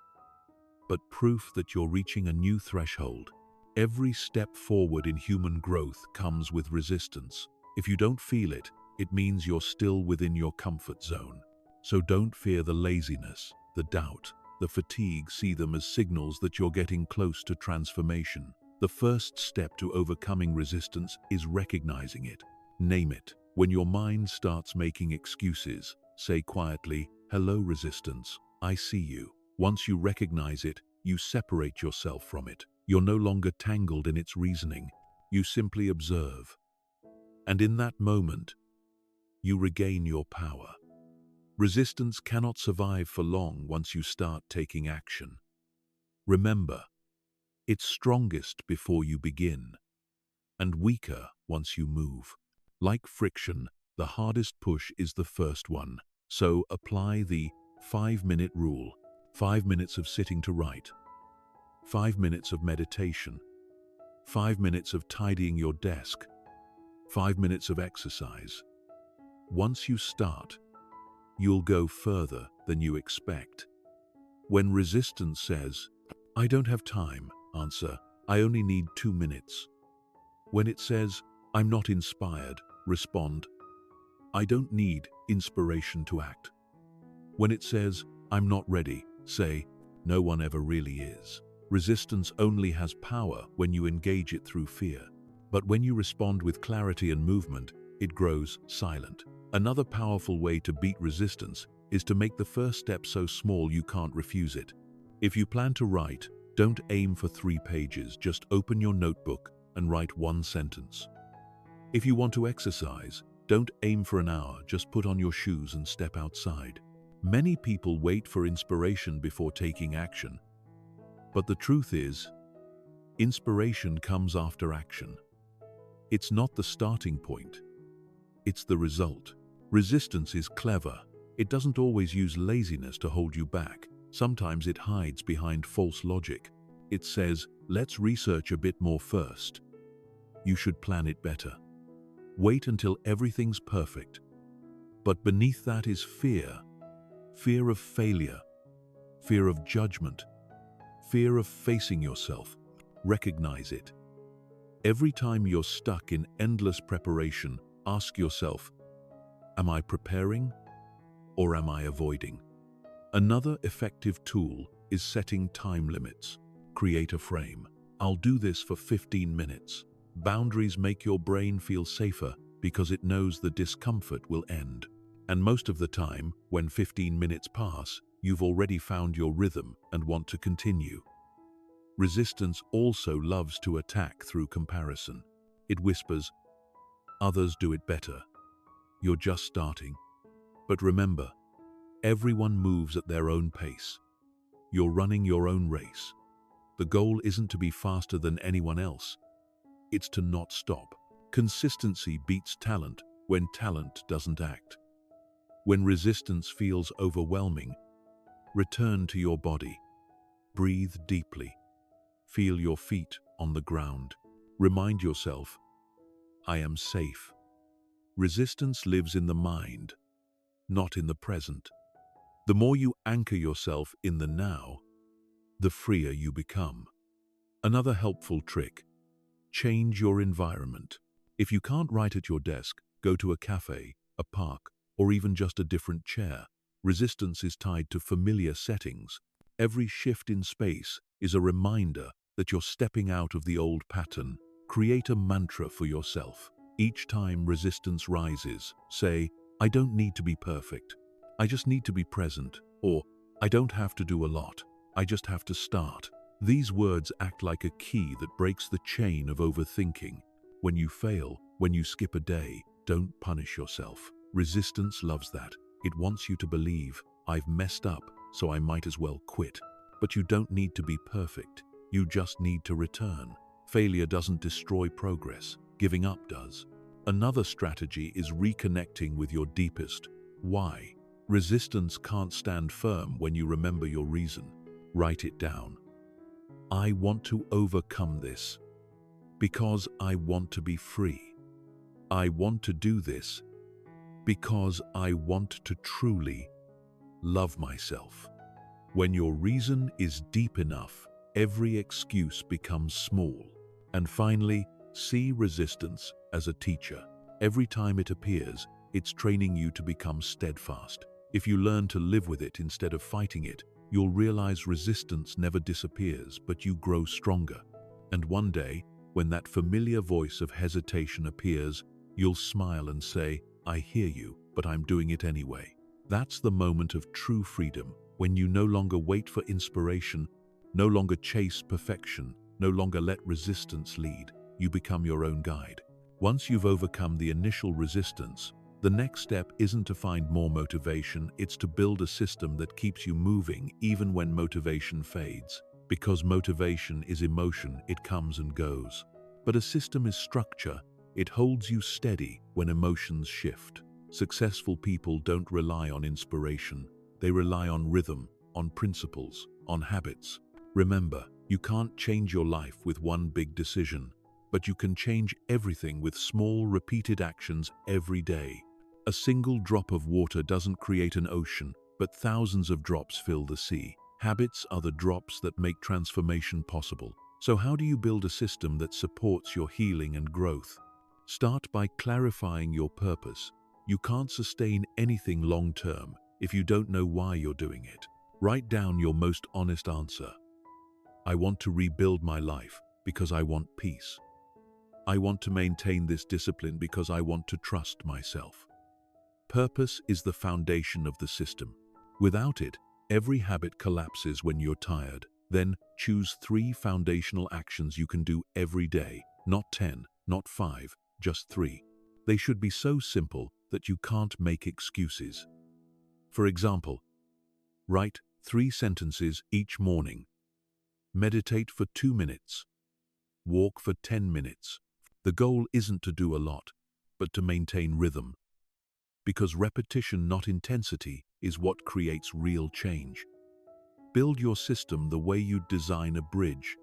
but proof that you're reaching a new threshold. Every step forward in human growth comes with resistance. If you don't feel it, it means you're still within your comfort zone. So don't fear the laziness, the doubt, the fatigue. See them as signals that you're getting close to transformation. The first step to overcoming resistance is recognizing it. Name it. When your mind starts making excuses, say quietly, hello resistance, I see you. Once you recognize it, you separate yourself from it. You're no longer tangled in its reasoning. You simply observe. And in that moment, you regain your power. Resistance cannot survive for long once you start taking action. Remember, it's strongest before you begin, and weaker once you move. Like friction, the hardest push is the first one. So apply the 5-minute rule. 5 minutes of sitting to write. 5 minutes of meditation. 5 minutes of tidying your desk. 5 minutes of exercise. Once you start, you'll go further than you expect. When resistance says, I don't have time, answer, I only need 2 minutes. When it says, I'm not inspired, respond, I don't need inspiration to act. When it says, I'm not ready, say, no one ever really is. Resistance only has power when you engage it through fear. But when you respond with clarity and movement, it grows silent. Another powerful way to beat resistance is to make the first step so small you can't refuse it. If you plan to write, don't aim for 3 pages, just open your notebook and write 1 sentence. If you want to exercise, don't aim for an hour, just put on your shoes and step outside. Many people wait for inspiration before taking action. But the truth is, Inspiration comes after action. It's not the starting point. It's the result. Resistance is clever. It doesn't always use laziness to hold you back. Sometimes it hides behind false logic. It says, let's research a bit more first. You should plan it better. Wait until everything's perfect. But beneath that is fear. Fear of failure. Fear of judgment. Fear of facing yourself. Recognize it. Every time you're stuck in endless preparation, ask yourself, am I preparing or am I avoiding? Another effective tool is setting time limits. Create a frame. I'll do this for 15 minutes. Boundaries make your brain feel safer because it knows the discomfort will end. And most of the time, when 15 minutes pass, you've already found your rhythm and want to continue. Resistance also loves to attack through comparison. It whispers, others do it better. You're just starting. But remember, everyone moves at their own pace. You're running your own race. The goal isn't to be faster than anyone else. It's to not stop. Consistency beats talent when talent doesn't act. When resistance feels overwhelming, return to your body. Breathe deeply. Feel your feet on the ground. Remind yourself, I am safe. Resistance lives in the mind, not in the present. The more you anchor yourself in the now, the freer you become. Another helpful trick: change your environment. If you can't write at your desk, go to a cafe, a park, or even just a different chair. Resistance is tied to familiar settings. Every shift in space is a reminder that you're stepping out of the old pattern. Create a mantra for yourself. Each time resistance rises, say, I don't need to be perfect. I just need to be present. Or, I don't have to do a lot. I just have to start. These words act like a key that breaks the chain of overthinking. When you fail, when you skip a day, don't punish yourself. Resistance loves that. It wants you to believe, I've messed up, so I might as well quit. But you don't need to be perfect. You just need to return. Failure doesn't destroy progress. Giving up does. Another strategy is reconnecting with your deepest why. Resistance can't stand firm when you remember your reason. Write it down. I want to overcome this because I want to be free. I want to do this because I want to truly love myself. When your reason is deep enough, every excuse becomes small. And finally, see resistance as a teacher. Every time it appears, it's training you to become steadfast. If you learn to live with it instead of fighting it, you'll realize resistance never disappears, but you grow stronger. And one day, when that familiar voice of hesitation appears, you'll smile and say, I hear you, but I'm doing it anyway. That's the moment of true freedom, when you no longer wait for inspiration, no longer chase perfection, no longer let resistance lead. You become your own guide. Once you've overcome the initial resistance, the next step isn't to find more motivation, it's to build a system that keeps you moving even when motivation fades. Because motivation is emotion, it comes and goes. But a system is structure. It holds you steady when emotions shift. Successful people don't rely on inspiration. They rely on rhythm, on principles, on habits. Remember, you can't change your life with one big decision, but you can change everything with small, repeated actions every day. A single drop of water doesn't create an ocean, but thousands of drops fill the sea. Habits are the drops that make transformation possible. So how do you build a system that supports your healing and growth? Start by clarifying your purpose. You can't sustain anything long-term if you don't know why you're doing it. Write down your most honest answer. I want to rebuild my life because I want peace. I want to maintain this discipline because I want to trust myself. Purpose is the foundation of the system. Without it, every habit collapses when you're tired. Then choose 3 foundational actions you can do every day. Not 10, not 5, just 3. They should be so simple that you can't make excuses. For example, write 3 sentences each morning. Meditate for 2 minutes. Walk for 10 minutes. The goal isn't to do a lot, but to maintain rhythm. Because repetition, not intensity, is what creates real change. Build your system the way you'd design a bridge.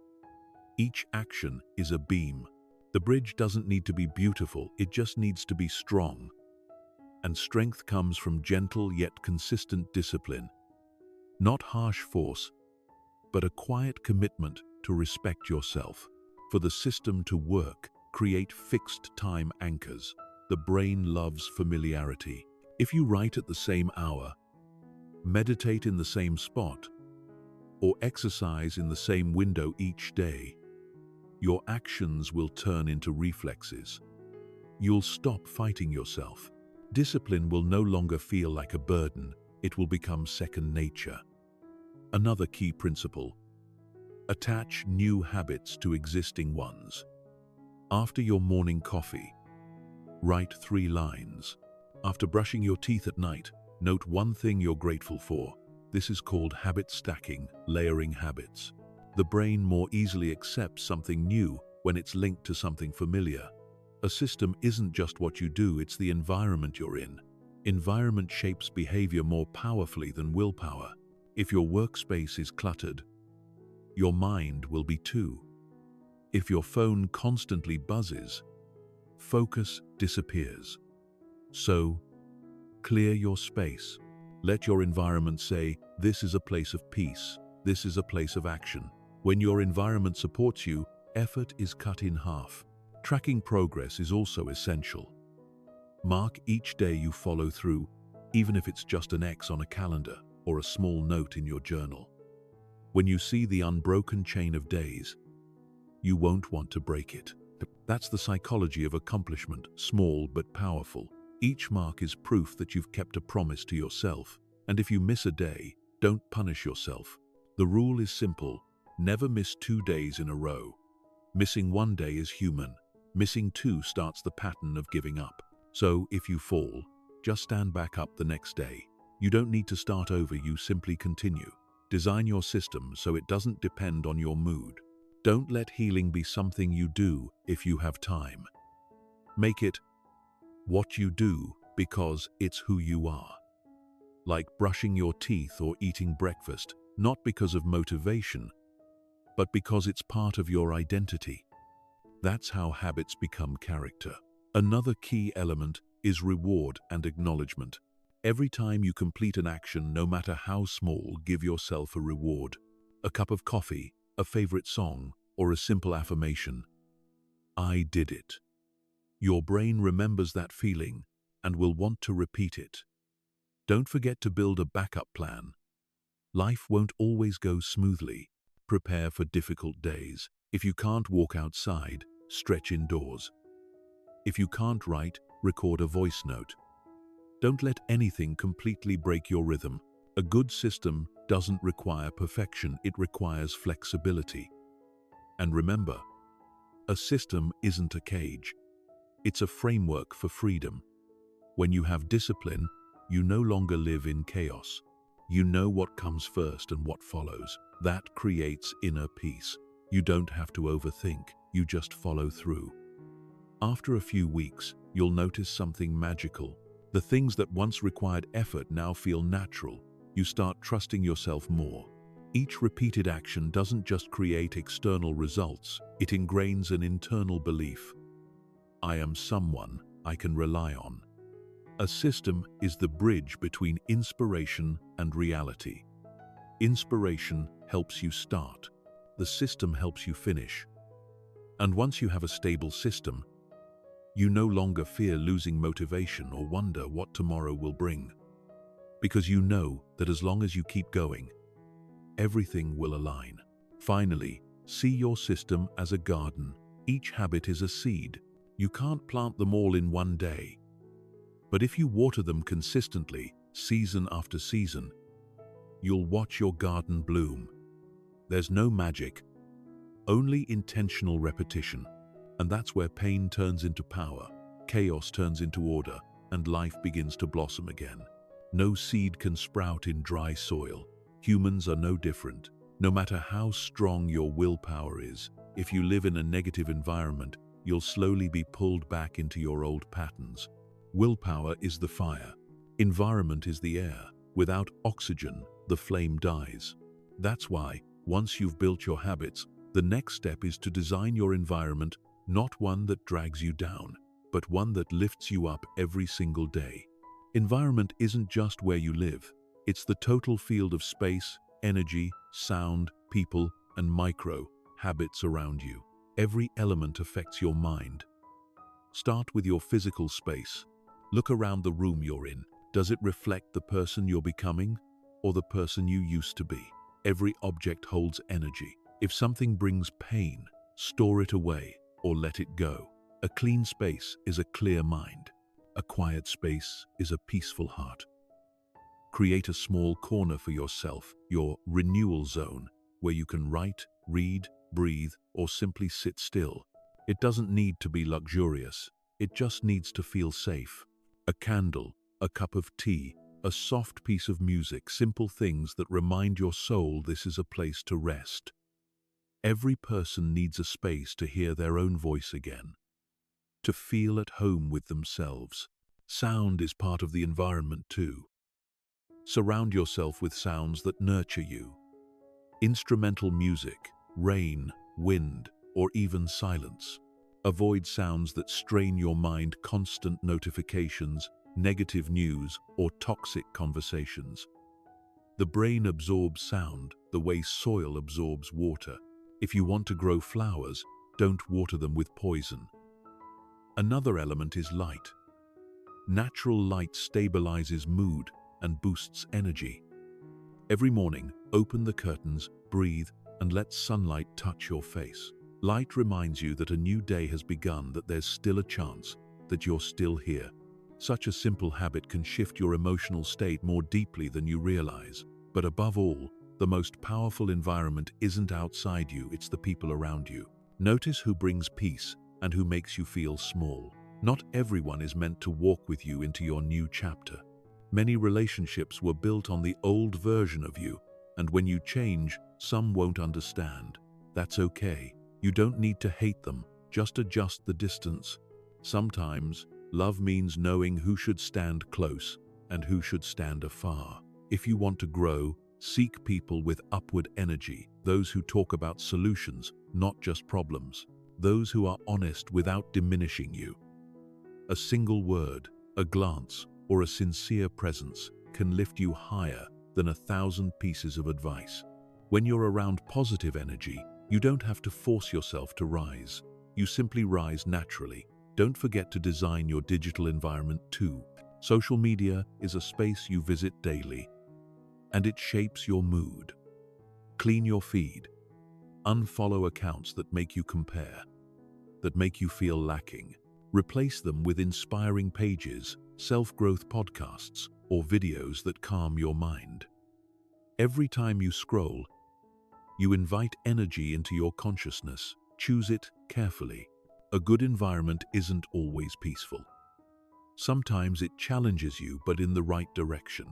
Each action is a beam. The bridge doesn't need to be beautiful, it just needs to be strong. And strength comes from gentle yet consistent discipline. Not harsh force, but a quiet commitment to respect yourself. For the system to work, create fixed time anchors. The brain loves familiarity. If you write at the same hour, meditate in the same spot, or exercise in the same window each day, your actions will turn into reflexes. You'll stop fighting yourself. Discipline will no longer feel like a burden, it will become second nature. Another key principle: attach new habits to existing ones. After your morning coffee, write 3 lines. After brushing your teeth at night, note one thing you're grateful for. This is called habit stacking, layering habits. The brain more easily accepts something new when it's linked to something familiar. A system isn't just what you do, it's the environment you're in. Environment shapes behavior more powerfully than willpower. If your workspace is cluttered, your mind will be too. If your phone constantly buzzes, focus disappears. So, clear your space. Let your environment say, this is a place of peace, this is a place of action. When your environment supports you, effort is cut in half. Tracking progress is also essential. Mark each day you follow through, even if it's just an X on a calendar or a small note in your journal. When you see the unbroken chain of days, you won't want to break it. That's the psychology of accomplishment, small but powerful. Each mark is proof that you've kept a promise to yourself. And if you miss a day, don't punish yourself. The rule is simple: never miss 2 days in a row. Missing 1 day is human. Missing 2 starts the pattern of giving up. So if you fall, just stand back up the next day. You don't need to start over, you simply continue. Design your system so it doesn't depend on your mood. Don't let healing be something you do if you have time. Make it what you do because it's who you are. Like brushing your teeth or eating breakfast, not because of motivation, but because it's part of your identity. That's how habits become character. Another key element is reward and acknowledgement. Every time you complete an action, no matter how small, give yourself a reward. A cup of coffee, a favorite song, or a simple affirmation. I did it. Your brain remembers that feeling and will want to repeat it. Don't forget to build a backup plan. Life won't always go smoothly. Prepare for difficult days. If you can't walk outside, stretch indoors. If you can't write, record a voice note. Don't let anything completely break your rhythm. A good system doesn't require perfection, it requires flexibility. And remember, a system isn't a cage. It's a framework for freedom. When you have discipline, you no longer live in chaos. You know what comes first and what follows. That creates inner peace. You don't have to overthink, you just follow through. After a few weeks, you'll notice something magical. The things that once required effort now feel natural. You start trusting yourself more. Each repeated action doesn't just create external results, it ingrains an internal belief. I am someone I can rely on. A system is the bridge between inspiration and reality. Inspiration helps you start. The system helps you finish. And once you have a stable system, you no longer fear losing motivation or wonder what tomorrow will bring. Because you know that as long as you keep going, everything will align. Finally, see your system as a garden. Each habit is a seed. You can't plant them all in one day. But if you water them consistently, season after season, you'll watch your garden bloom. There's no magic, only intentional repetition. And that's where pain turns into power, chaos turns into order, and life begins to blossom again. No seed can sprout in dry soil. Humans are no different. No matter how strong your willpower is, If you live in a negative environment, you'll slowly be pulled back into your old patterns. Willpower is the fire. Environment is the air. Without oxygen, the flame dies. That's why, once you've built your habits, the next step is to design your environment, not one that drags you down, but one that lifts you up every single day. Environment isn't just where you live. It's the total field of space, energy, sound, people, and micro habits around you. Every element affects your mind. Start with your physical space. Look around the room you're in. Does it reflect the person you're becoming or the person you used to be? Every object holds energy. If something brings pain, store it away or let it go. A clean space is a clear mind. A quiet space is a peaceful heart. Create a small corner for yourself, your renewal zone, where you can write, read, breathe, or simply sit still. It doesn't need to be luxurious. It just needs to feel safe. A candle, a cup of tea, a soft piece of music, simple things that remind your soul this is a place to rest. Every person needs a space to hear their own voice again, to feel at home with themselves. Sound is part of the environment too. Surround yourself with sounds that nurture you. Instrumental music, rain, wind, or even silence. Avoid sounds that strain your mind, constant notifications, negative news, or toxic conversations. The brain absorbs sound the way soil absorbs water. If you want to grow flowers, don't water them with poison. Another element is light. Natural light stabilizes mood and boosts energy. Every morning, open the curtains, breathe, and let sunlight touch your face. Light reminds you that a new day has begun, that there's still a chance, that you're still here. Such a simple habit can shift your emotional state more deeply than you realize. But above all, the most powerful environment isn't outside you, it's the people around you. Notice who brings peace and who makes you feel small. Not everyone is meant to walk with you into your new chapter. Many relationships were built on the old version of you, and when you change, some won't understand. That's okay. You don't need to hate them, just adjust the distance. Sometimes, love means knowing who should stand close and who should stand afar. If you want to grow, seek people with upward energy, those who talk about solutions, not just problems, those who are honest without diminishing you. A single word, a glance, or a sincere presence can lift you higher than 1,000 pieces of advice. When you're around positive energy, you don't have to force yourself to rise. You simply rise naturally. Don't forget to design your digital environment too. Social media is a space you visit daily, and it shapes your mood. Clean your feed. Unfollow accounts that make you compare, that make you feel lacking. Replace them with inspiring pages, self-growth podcasts, or videos that calm your mind. Every time you scroll, you invite energy into your consciousness. Choose it carefully. A good environment isn't always peaceful. Sometimes it challenges you, but in the right direction.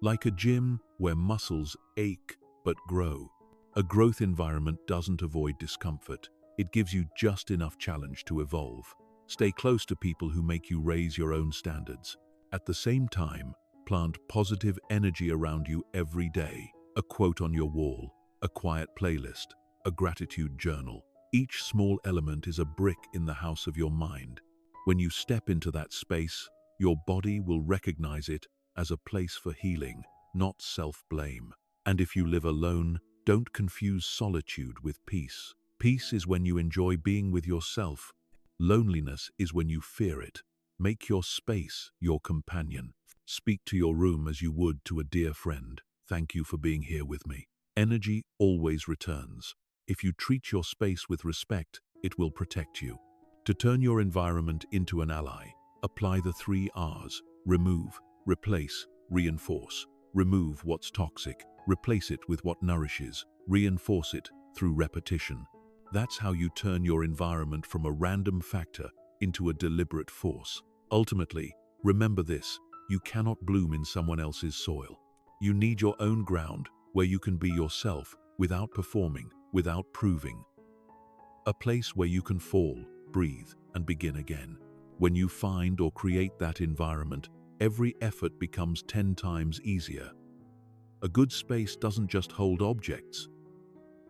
Like a gym where muscles ache but grow, a growth environment doesn't avoid discomfort. It gives you just enough challenge to evolve. Stay close to people who make you raise your own standards. At the same time, plant positive energy around you every day. A quote on your wall, a quiet playlist, a gratitude journal. Each small element is a brick in the house of your mind. When you step into that space, your body will recognize it as a place for healing, not self-blame. And if you live alone, don't confuse solitude with peace. Peace is when you enjoy being with yourself. Loneliness is when you fear it. Make your space your companion. Speak to your room as you would to a dear friend. Thank you for being here with me. Energy always returns. If you treat your space with respect, it will protect you. To turn your environment into an ally, apply the 3 R's. Remove, replace, reinforce. Remove what's toxic. Replace it with what nourishes. Reinforce it through repetition. That's how you turn your environment from a random factor into a deliberate force. Ultimately, remember this: you cannot bloom in someone else's soil. You need your own ground where you can be yourself without performing, without proving. a place where you can fall, breathe, and begin again. When you find or create that environment, every effort becomes 10 times easier. A good space doesn't just hold objects,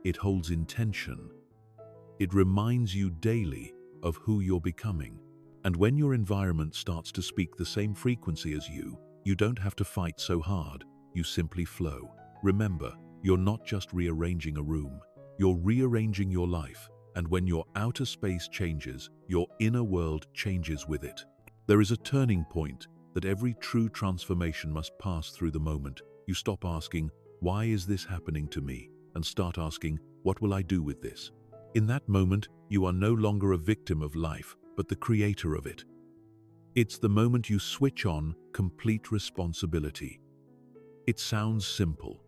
it holds intention. It reminds you daily of who you're becoming. And when your environment starts to speak the same frequency as you don't have to fight so hard, you simply flow. Remember, you're not just rearranging a room, you're rearranging your life. And when your outer space changes, your inner world changes with it. There is a turning point that every true transformation must pass through the moment you stop asking, "Why is this happening to me?" and start asking, "What will I do with this?" In that moment, you are no longer a victim of life, but the creator of it. It's the moment you switch on complete responsibility. It sounds simple,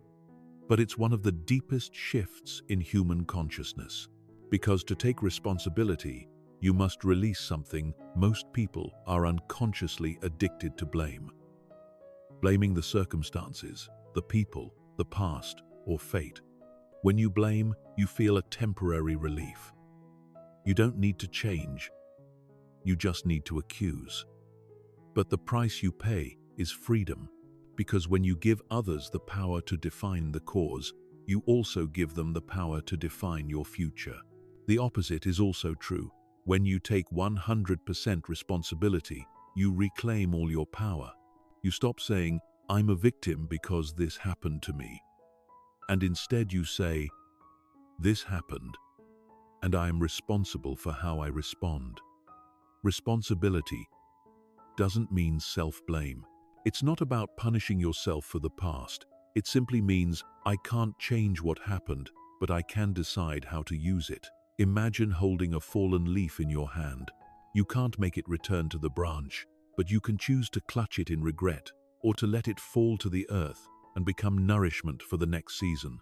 but it's one of the deepest shifts in human consciousness. Because to take responsibility, you must release something most people are unconsciously addicted to: blame. Blaming the circumstances, the people, the past, or fate. When you blame, you feel a temporary relief. You don't need to change, you just need to accuse. But the price you pay is freedom, because when you give others the power to define the cause, you also give them the power to define your future. The opposite is also true. When you take 100% responsibility, you reclaim all your power. You stop saying, "I'm a victim because this happened to me." And instead you say, "This happened, and I am responsible for how I respond." Responsibility doesn't mean self-blame. It's not about punishing yourself for the past. It simply means, I can't change what happened, but I can decide how to use it. Imagine holding a fallen leaf in your hand. You can't make it return to the branch, but you can choose to clutch it in regret, or to let it fall to the earth and become nourishment for the next season.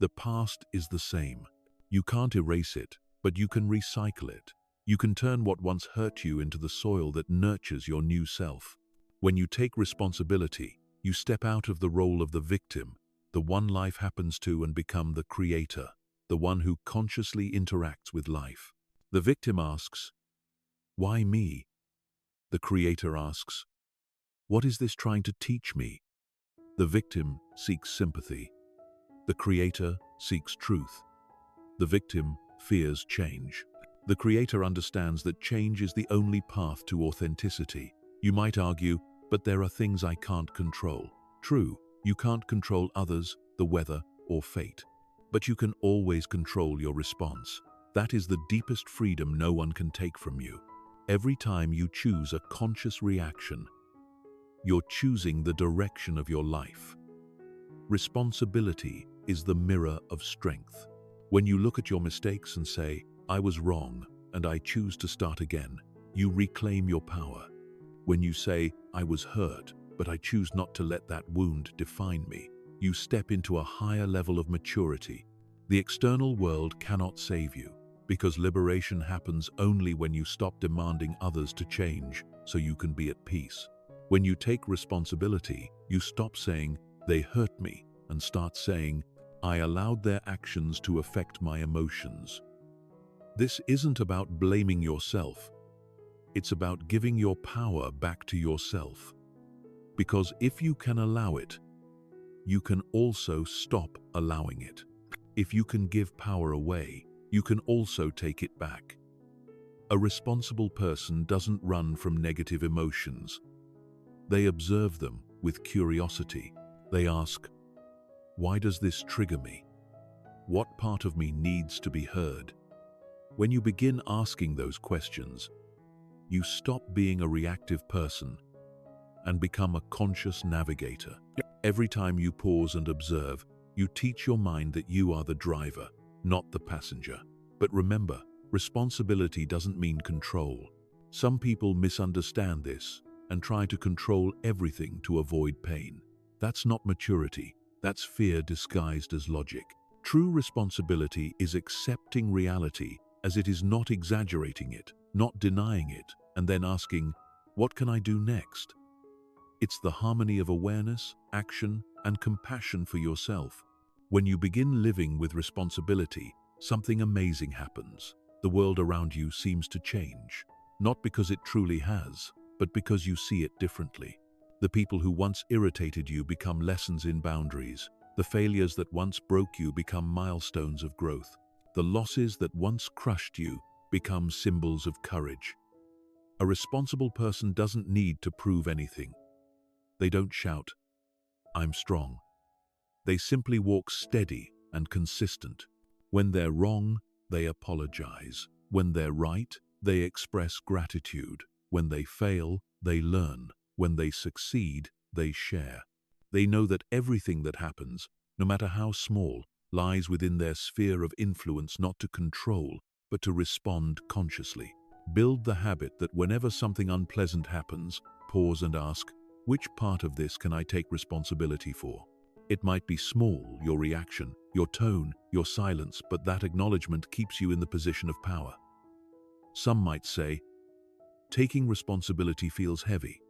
The past is the same. You can't erase it, but you can recycle it. You can turn what once hurt you into the soil that nurtures your new self. When you take responsibility, you step out of the role of the victim, the one life happens to, and become the creator, the one who consciously interacts with life. The victim asks, "Why me?" The creator asks, "What is this trying to teach me?" The victim seeks sympathy. The creator seeks truth. The victim fears change. The creator understands that change is the only path to authenticity. You might argue, "But there are things I can't control." True, you can't control others, the weather, or fate. But you can always control your response. That is the deepest freedom no one can take from you. Every time you choose a conscious reaction, you're choosing the direction of your life. Responsibility is the mirror of strength. When you look at your mistakes and say, "I was wrong, and I choose to start again," you reclaim your power. When you say, "I was hurt, but I choose not to let that wound define me," you step into a higher level of maturity. The external world cannot save you, because liberation happens only when you stop demanding others to change so you can be at peace. When you take responsibility, you stop saying, "They hurt me," and start saying, "I allowed their actions to affect my emotions." This isn't about blaming yourself. It's about giving your power back to yourself. Because if you can allow it, you can also stop allowing it. If you can give power away, you can also take it back. A responsible person doesn't run from negative emotions. They observe them with curiosity. They ask, "Why does this trigger me? What part of me needs to be heard?" When you begin asking those questions, you stop being a reactive person and become a conscious navigator. Every time you pause and observe, you teach your mind that you are the driver, not the passenger. But remember, responsibility doesn't mean control. Some people misunderstand this and try to control everything to avoid pain. That's not maturity. That's fear disguised as logic. True responsibility is accepting reality as it is, not exaggerating it, not denying it, and then asking, "What can I do next?" It's the harmony of awareness, action, and compassion for yourself. When you begin living with responsibility, something amazing happens. The world around you seems to change, not because it truly has, but because you see it differently. The people who once irritated you become lessons in boundaries. The failures that once broke you become milestones of growth. The losses that once crushed you become symbols of courage. A responsible person doesn't need to prove anything. They don't shout, "I'm strong." They simply walk steady and consistent. When they're wrong, they apologize. When they're right, they express gratitude. When they fail, they learn. When they succeed, they share. They know that everything that happens, no matter how small, lies within their sphere of influence, not to control, but to respond consciously. Build the habit that whenever something unpleasant happens, pause and ask, which part of this can I take responsibility for? It might be small, your reaction, your tone, your silence, but that acknowledgement keeps you in the position of power. Some might say, taking responsibility feels heavy.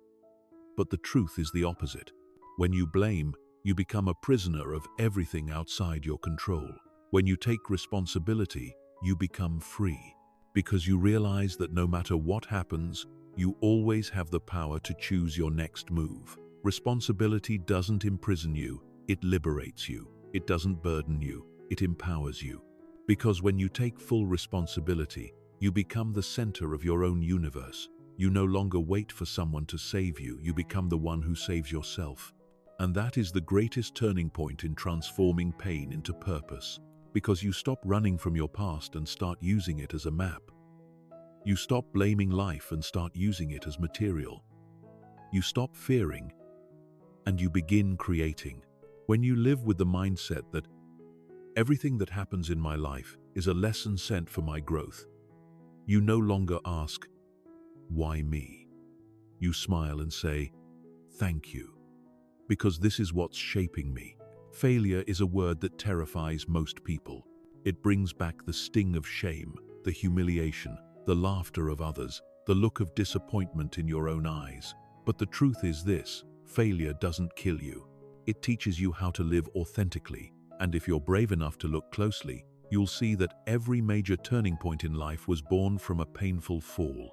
But the truth is the opposite. When you blame, you become a prisoner of everything outside your control. When you take responsibility, you become free, because you realize that no matter what happens, you always have the power to choose your next move. Responsibility doesn't imprison you, it liberates you. It doesn't burden you, it empowers you. Because when you take full responsibility, you become the center of your own universe. You no longer wait for someone to save you, you become the one who saves yourself. And that is the greatest turning point in transforming pain into purpose, because you stop running from your past and start using it as a map. You stop blaming life and start using it as material. You stop fearing, and you begin creating. When you live with the mindset that everything that happens in my life is a lesson sent for my growth, you no longer ask, why me? You smile and say, thank you, because this is what's shaping me. Failure is a word that terrifies most people. It brings back the sting of shame, the humiliation, the laughter of others, the look of disappointment in your own eyes. But the truth is this, failure doesn't kill you. It teaches you how to live authentically, and if you're brave enough to look closely, you'll see that every major turning point in life was born from a painful fall.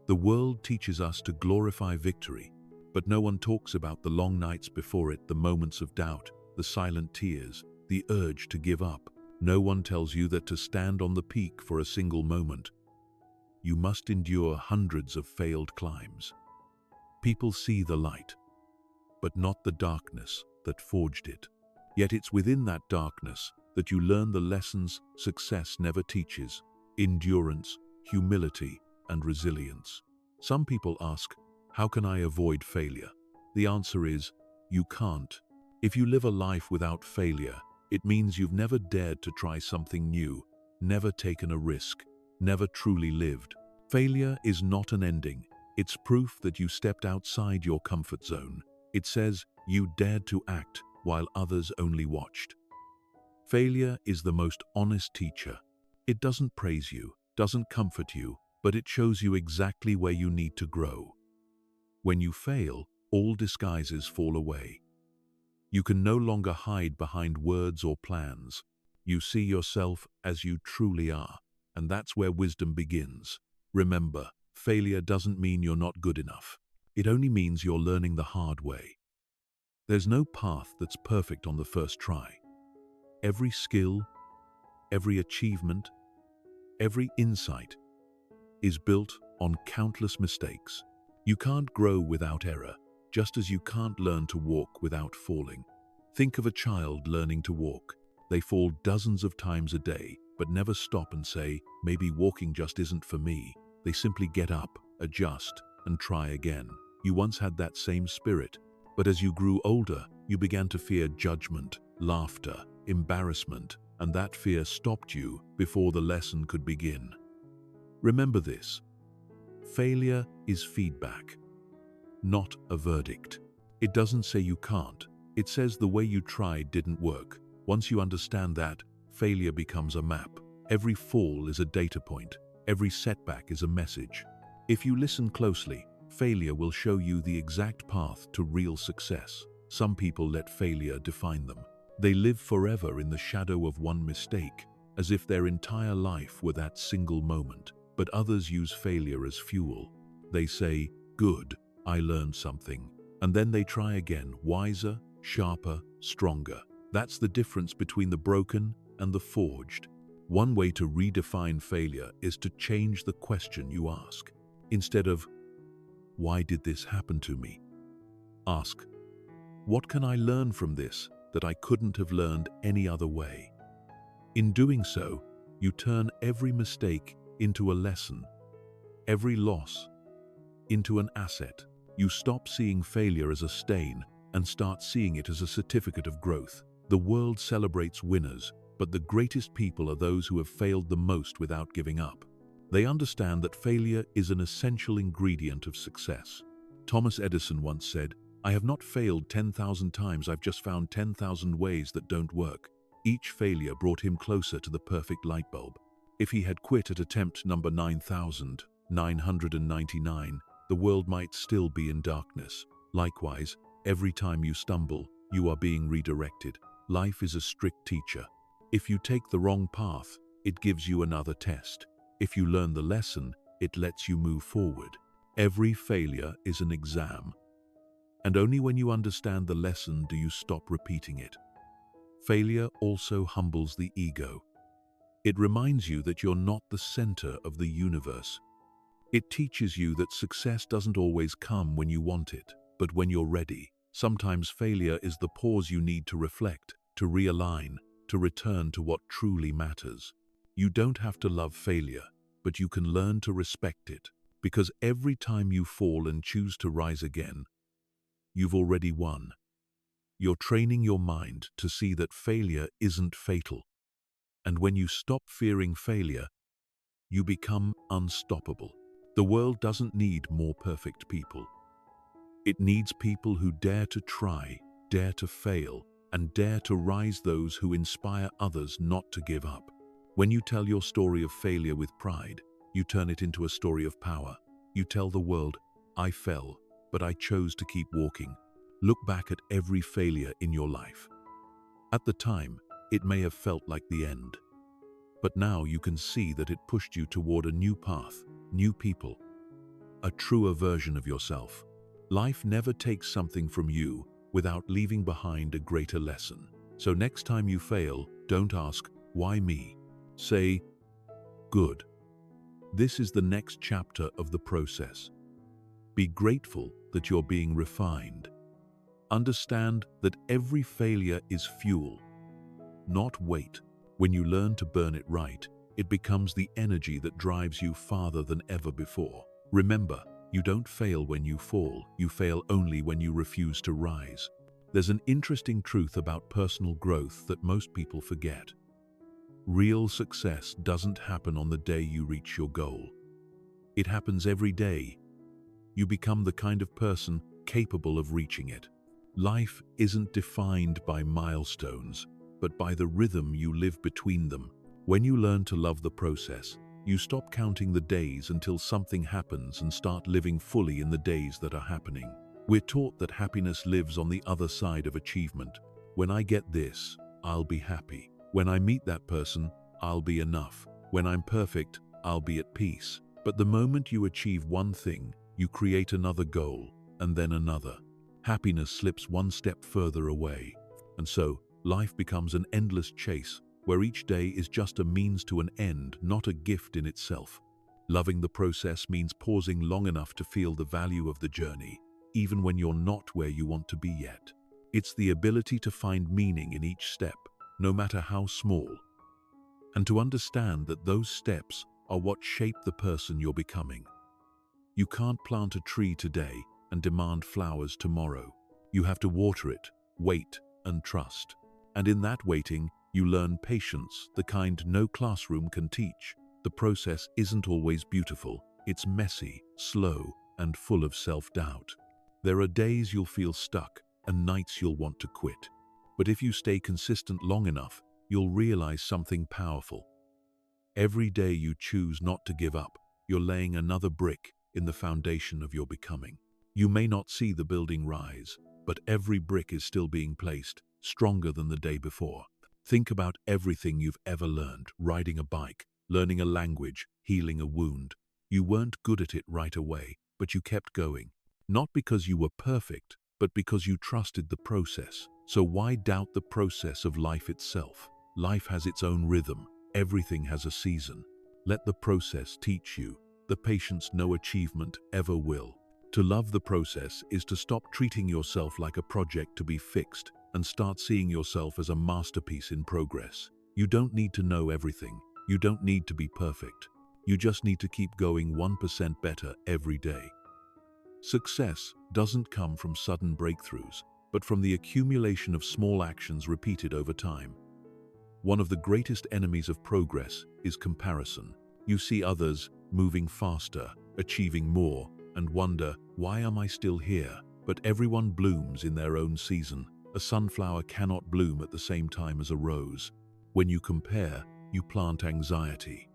The world teaches us to glorify victory, but no one talks about the long nights before it, the moments of doubt, the silent tears, the urge to give up. No one tells you that to stand on the peak for a single moment, you must endure hundreds of failed climbs. People see the light, but not the darkness that forged it. Yet it's within that darkness that you learn the lessons success never teaches: endurance, humility, and resilience. Some people ask, how can I avoid failure? The answer is, you can't. If you live a life without failure, it means you've never dared to try something new, never taken a risk, never truly lived. Failure is not an ending. It's proof that you stepped outside your comfort zone. It says you dared to act while others only watched. Failure is the most honest teacher. It doesn't praise you, doesn't comfort you, but it shows you exactly where you need to grow. When you fail, all disguises fall away. You can no longer hide behind words or plans. You see yourself as you truly are, and that's where wisdom begins. Remember, failure doesn't mean you're not good enough. It only means you're learning the hard way. There's no path that's perfect on the first try. Every skill, every achievement, every insight is built on countless mistakes. You can't grow without error, just as you can't learn to walk without falling. Think of a child learning to walk. They fall dozens of times a day, but never stop and say, maybe walking just isn't for me. They simply get up, adjust, and try again. You once had that same spirit, but as you grew older, you began to fear judgment, laughter, embarrassment, and that fear stopped you before the lesson could begin. Remember this: failure is feedback, not a verdict. It doesn't say you can't. It says the way you tried didn't work. Once you understand that, failure becomes a map. Every fall is a data point. Every setback is a message. If you listen closely, failure will show you the exact path to real success. Some people let failure define them. They live forever in the shadow of one mistake. as if their entire life were that single moment. But others use failure as fuel. They say, "Good, I learned something." And then they try again, wiser, sharper, stronger. That's the difference between the broken and the forged. One way to redefine failure is to change the question you ask. Instead of, "Why did this happen to me?" ask, "What can I learn from this that I couldn't have learned any other way?" In doing so, you turn every mistake into a lesson, every loss into an asset. You stop seeing failure as a stain and start seeing it as a certificate of growth. The world celebrates winners, but the greatest people are those who have failed the most without giving up. They understand that failure is an essential ingredient of success. Thomas Edison once said, "I have not failed 10,000 times, I've just found 10,000 ways that don't work." Each failure brought him closer to the perfect light bulb. If he had quit at attempt number 9,999, the world might still be in darkness. Likewise, every time you stumble, you are being redirected. Life is a strict teacher. If you take the wrong path, it gives you another test. If you learn the lesson, it lets you move forward. Every failure is an exam. And only when you understand the lesson do you stop repeating it. Failure also humbles the ego. It reminds you that you're not the center of the universe. It teaches you that success doesn't always come when you want it, but when you're ready. Sometimes failure is the pause you need to reflect, to realign, to return to what truly matters. You don't have to love failure, but you can learn to respect it, because every time you fall and choose to rise again, you've already won. You're training your mind to see that failure isn't fatal. And when you stop fearing failure, you become unstoppable. The world doesn't need more perfect people. It needs people who dare to try, dare to fail, and dare to rise, those who inspire others not to give up. When you tell your story of failure with pride, you turn it into a story of power. You tell the world, "I fell, but I chose to keep walking." Look back at every failure in your life. At the time, it may have felt like the end. But now you can see that it pushed you toward a new path, new people, a truer version of yourself. Life never takes something from you without leaving behind a greater lesson. So next time you fail, don't ask, "Why me?" Say, "Good. This is the next chapter of the process." Be grateful that you're being refined. Understand that every failure is fuel, not weight. When you learn to burn it right, it becomes the energy that drives you farther than ever before. Remember, you don't fail when you fall, you fail only when you refuse to rise. There's an interesting truth about personal growth that most people forget. Real success doesn't happen on the day you reach your goal. It happens every day. You become the kind of person capable of reaching it. Life isn't defined by milestones, but by the rhythm you live between them. When you learn to love the process, you stop counting the days until something happens and start living fully in the days that are happening. We're taught that happiness lives on the other side of achievement. When I get this, I'll be happy. When I meet that person, I'll be enough. When I'm perfect, I'll be at peace. But the moment you achieve one thing, you create another goal, and then another. Happiness slips one step further away. And so, life becomes an endless chase, where each day is just a means to an end, not a gift in itself. Loving the process means pausing long enough to feel the value of the journey, even when you're not where you want to be yet. It's the ability to find meaning in each step, no matter how small, and to understand that those steps are what shape the person you're becoming. You can't plant a tree today and demand flowers tomorrow. You have to water it, wait, and trust. And in that waiting, you learn patience, the kind no classroom can teach. The process isn't always beautiful. It's messy, slow, and full of self-doubt. There are days you'll feel stuck and nights you'll want to quit. But if you stay consistent long enough, you'll realize something powerful. Every day you choose not to give up, you're laying another brick in the foundation of your becoming. You may not see the building rise, but every brick is still being placed, stronger than the day before. Think about everything you've ever learned: riding a bike, learning a language, healing a wound. You weren't good at it right away, but you kept going. Not because you were perfect, but because you trusted the process. So why doubt the process of life itself? Life has its own rhythm. Everything has a season. Let the process teach you. The patience no achievement ever will. To love the process is to stop treating yourself like a project to be fixed and start seeing yourself as a masterpiece in progress. You don't need to know everything. You don't need to be perfect. You just need to keep going 1% better every day. Success doesn't come from sudden breakthroughs, but from the accumulation of small actions repeated over time. One of the greatest enemies of progress is comparison. You see others moving faster, achieving more, and wonder, why am I still here? But everyone blooms in their own season. A sunflower cannot bloom at the same time as a rose. When you compare, you plant anxiety.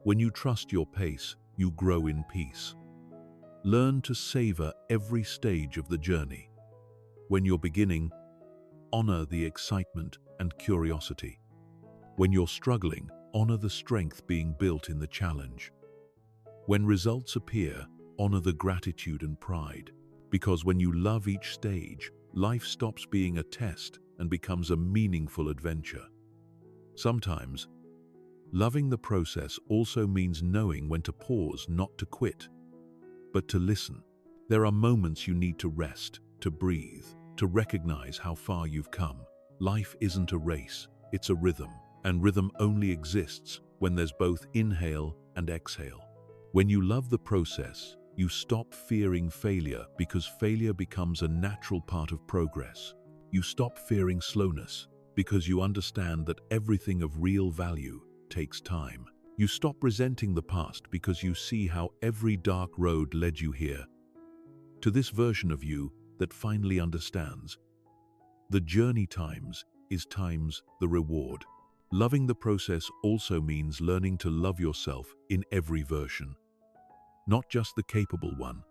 When you trust your pace, you grow in peace. Learn to savor every stage of the journey. When you're beginning, honor the excitement and curiosity. When you're struggling, honor the strength being built in the challenge. When results appear, honor the gratitude and pride. Because when you love each stage, life stops being a test and becomes a meaningful adventure. Sometimes, loving the process also means knowing when to pause, not to quit, but to listen. There are moments you need to rest, to breathe, to recognize how far you've come. Life isn't a race, it's a rhythm, and rhythm only exists when there's both inhale and exhale. When you love the process, you stop fearing failure because failure becomes a natural part of progress. You stop fearing slowness because you understand that everything of real value takes time. You stop resenting the past because you see how every dark road led you here, to this version of you that finally understands. The journey times is times the reward. Loving the process also means learning to love yourself in every version. Not just the capable one,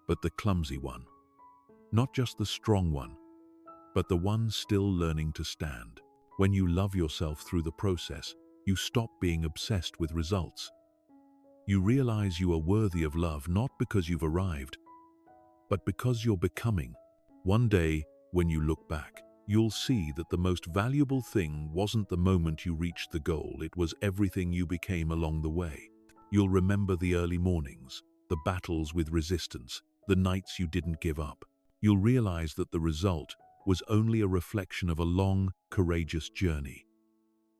but the clumsy one. Not just the strong one, but the one still learning to stand. When you love yourself through the process, you stop being obsessed with results. You realize you are worthy of love not because you've arrived, but because you're becoming. One day, when you look back, you'll see that the most valuable thing wasn't the moment you reached the goal, it was everything you became along the way. You'll remember the early mornings, the battles with resistance, the nights you didn't give up. You'll realize that the result was only a reflection of a long, courageous journey.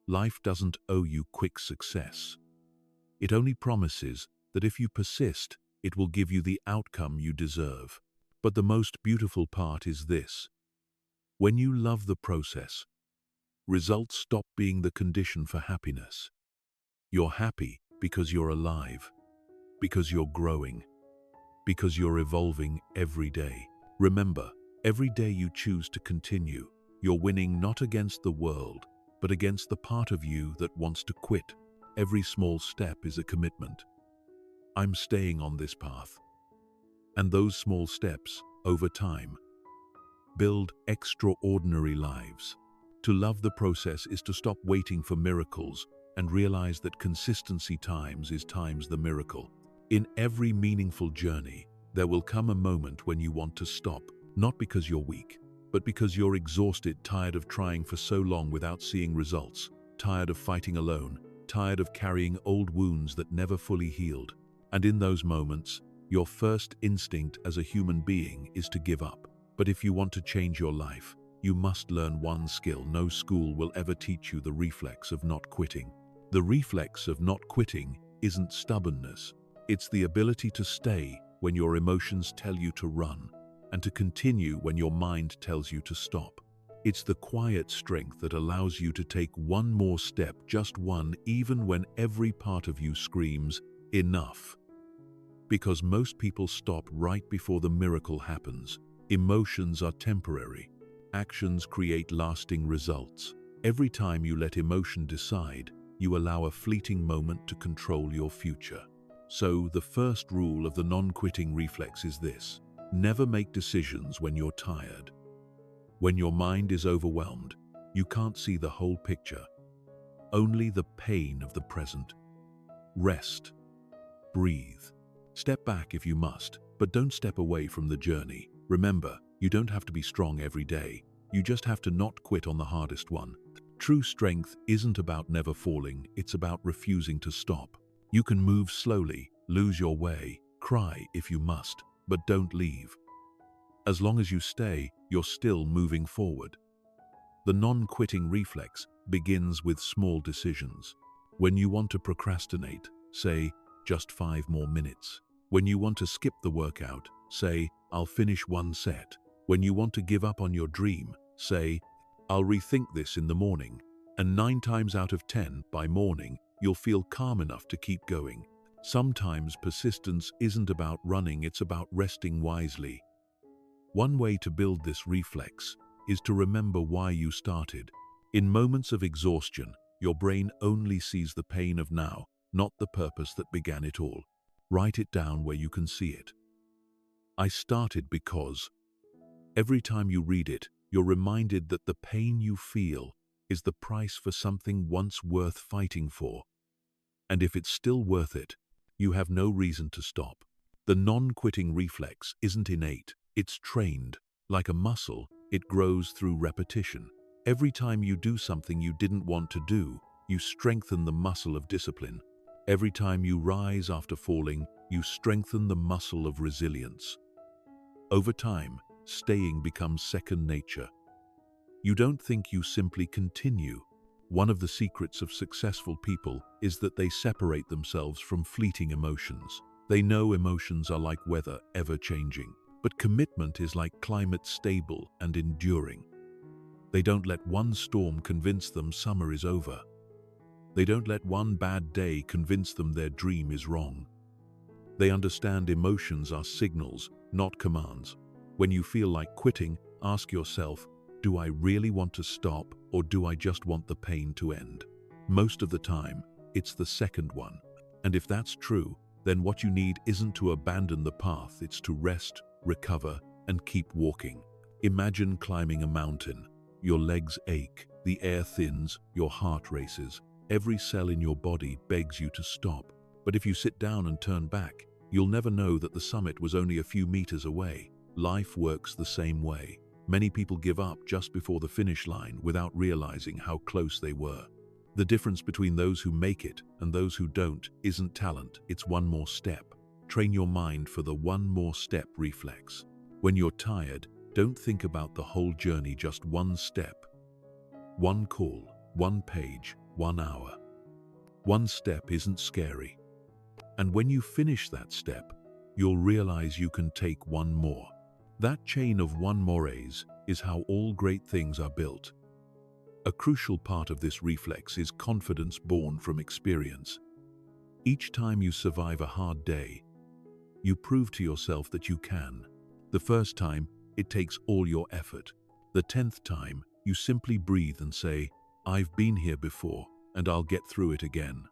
Life doesn't owe you quick success. It only promises that if you persist, it will give you the outcome you deserve. But the most beautiful part is this: when you love the process, results stop being the condition for happiness. You're happy because you're alive, because you're growing, because you're evolving every day. Remember, every day you choose to continue, you're winning not against the world, but against the part of you that wants to quit. Every small step is a commitment. I'm staying on this path. And those small steps, over time, build extraordinary lives. To love the process is to stop waiting for miracles and realize that consistency times the miracle. In every meaningful journey, there will come a moment when you want to stop, not because you're weak, but because you're exhausted, tired of trying for so long without seeing results, tired of fighting alone, tired of carrying old wounds that never fully healed. And in those moments, your first instinct as a human being is to give up. But if you want to change your life, you must learn one skill no school will ever teach you: the reflex of not quitting. The reflex of not quitting isn't stubbornness. It's the ability to stay when your emotions tell you to run, and to continue when your mind tells you to stop. It's the quiet strength that allows you to take one more step, just one, even when every part of you screams, enough. Because most people stop right before the miracle happens. Emotions are temporary. Actions create lasting results. Every time you let emotion decide, you allow a fleeting moment to control your future. So, the first rule of the non-quitting reflex is this: never make decisions when you're tired. When your mind is overwhelmed, You can't see the whole picture, only the pain of the present. Rest. Breathe. Step back if you must, but don't step away from the journey. Remember, you don't have to be strong every day. You just have to not quit on the hardest one. True strength isn't about never falling, it's about refusing to stop. You can move slowly, lose your way, cry if you must, but don't leave. As long as you stay, you're still moving forward. The non-quitting reflex begins with small decisions. When you want to procrastinate, say, just 5 more minutes. When you want to skip the workout, say, I'll finish 1 set. When you want to give up on your dream, say, I'll rethink this in the morning. And 9 times out of 10, by morning, you'll feel calm enough to keep going. Sometimes persistence isn't about running, it's about resting wisely. One way to build this reflex is to remember why you started. In moments of exhaustion, your brain only sees the pain of now, not the purpose that began it all. Write it down where you can see it. I started because. Every time you read it, you're reminded that the pain you feel is the price for something once worth fighting for. And if it's still worth it, you have no reason to stop. The non-quitting reflex isn't innate, it's trained. Like a muscle, it grows through repetition. Every time you do something you didn't want to do, you strengthen the muscle of discipline. Every time you rise after falling, you strengthen the muscle of resilience. Over time, staying becomes second nature. You don't think, you simply continue. One of the secrets of successful people is that they separate themselves from fleeting emotions. They know emotions are like weather, ever-changing. But commitment is like climate, stable and enduring. They don't let one storm convince them summer is over. They don't let one bad day convince them their dream is wrong. They understand emotions are signals, not commands. When you feel like quitting, ask yourself, do I really want to stop, or do I just want the pain to end? Most of the time, it's the second one. And if that's true, then what you need isn't to abandon the path, it's to rest, recover, and keep walking. Imagine climbing a mountain. Your legs ache, the air thins, your heart races. Every cell in your body begs you to stop. But if you sit down and turn back, you'll never know that the summit was only a few meters away. Life works the same way. Many people give up just before the finish line without realizing how close they were. The difference between those who make it and those who don't isn't talent, it's one more step. Train your mind for the one more step reflex. When you're tired, don't think about the whole journey, just one step. One call, one page, 1 hour. One step isn't scary. And when you finish that step, you'll realize you can take one more. That chain of one mores is how all great things are built. A crucial part of this reflex is confidence born from experience. Each time you survive a hard day, you prove to yourself that you can. The first time, it takes all your effort. The 10th time, you simply breathe and say, I've been here before, and I'll get through it again.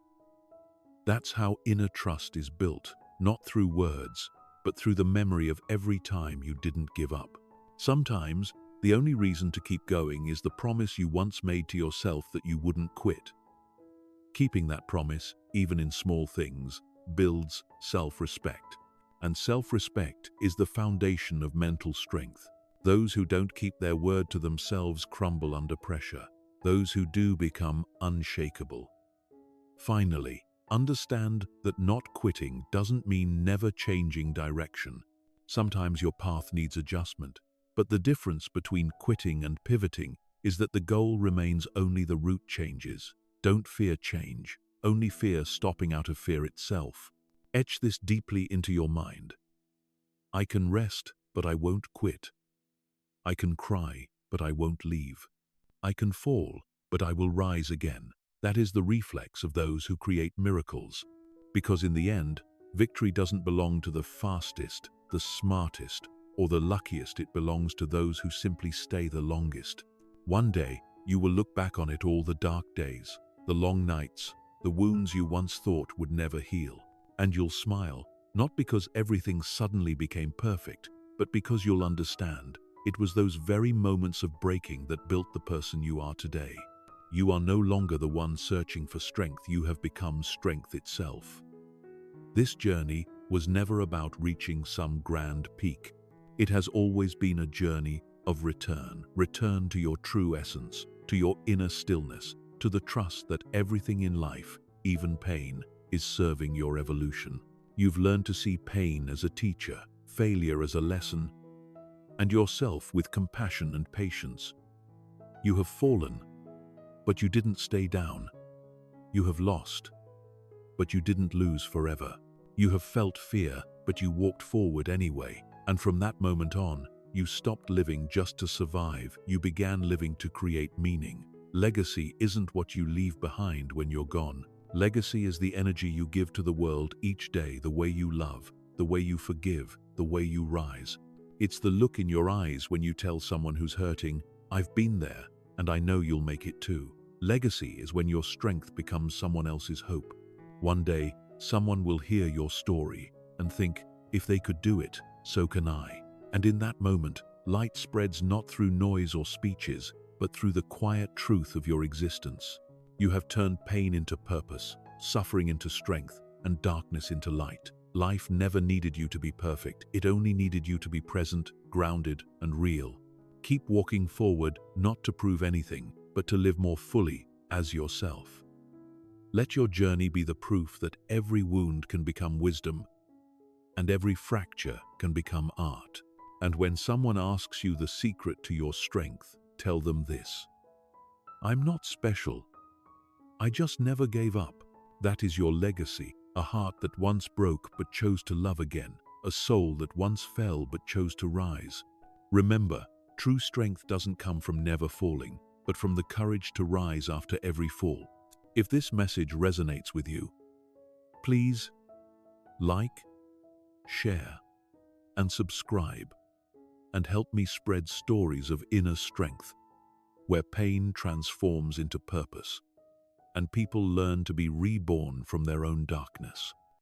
That's how inner trust is built, not through words, but through the memory of every time you didn't give up. Sometimes, the only reason to keep going is the promise you once made to yourself that you wouldn't quit. Keeping that promise, even in small things, builds self-respect. And self-respect is the foundation of mental strength. Those who don't keep their word to themselves crumble under pressure. Those who do become unshakable. Finally, understand that not quitting doesn't mean never changing direction. Sometimes your path needs adjustment, but the difference between quitting and pivoting is that the goal remains, only the route changes. Don't fear change, only fear stopping out of fear itself. Etch this deeply into your mind. I can rest, but I won't quit. I can cry, but I won't leave. I can fall, but I will rise again. That is the reflex of those who create miracles. Because in the end, victory doesn't belong to the fastest, the smartest, or the luckiest. It belongs to those who simply stay the longest. One day, you will look back on it, all the dark days, the long nights, the wounds you once thought would never heal. And you'll smile, not because everything suddenly became perfect, but because you'll understand. It was those very moments of breaking that built the person you are today. You are no longer the one searching for strength, you have become strength itself. This journey was never about reaching some grand peak. It has always been a journey of return to your true essence, to your inner stillness, to the trust that everything in life, even pain, is serving your evolution. You've learned to see pain as a teacher, failure as a lesson, and yourself with compassion and patience. You have fallen, but you didn't stay down. You have lost, but you didn't lose forever. You have felt fear, but you walked forward anyway. And from that moment on, you stopped living just to survive. You began living to create meaning. Legacy isn't what you leave behind when you're gone. Legacy is the energy you give to the world each day, the way you love, the way you forgive, the way you rise. It's the look in your eyes when you tell someone who's hurting, "I've been there, and I know you'll make it too." Legacy is when your strength becomes someone else's hope. One day, someone will hear your story and think, if they could do it, so can I. And in that moment, light spreads not through noise or speeches, but through the quiet truth of your existence. You have turned pain into purpose, suffering into strength, and darkness into light. Life never needed you to be perfect. It only needed you to be present, grounded, and real. Keep walking forward, not to prove anything, but to live more fully as yourself. Let your journey be the proof that every wound can become wisdom, and every fracture can become art. And when someone asks you the secret to your strength, tell them this: I'm not special. I just never gave up. That is your legacy. A heart that once broke but chose to love again. A soul that once fell but chose to rise. Remember, true strength doesn't come from never falling, but from the courage to rise after every fall. If this message resonates with you, please like, share, and subscribe, and help me spread stories of inner strength, where pain transforms into purpose, and people learn to be reborn from their own darkness.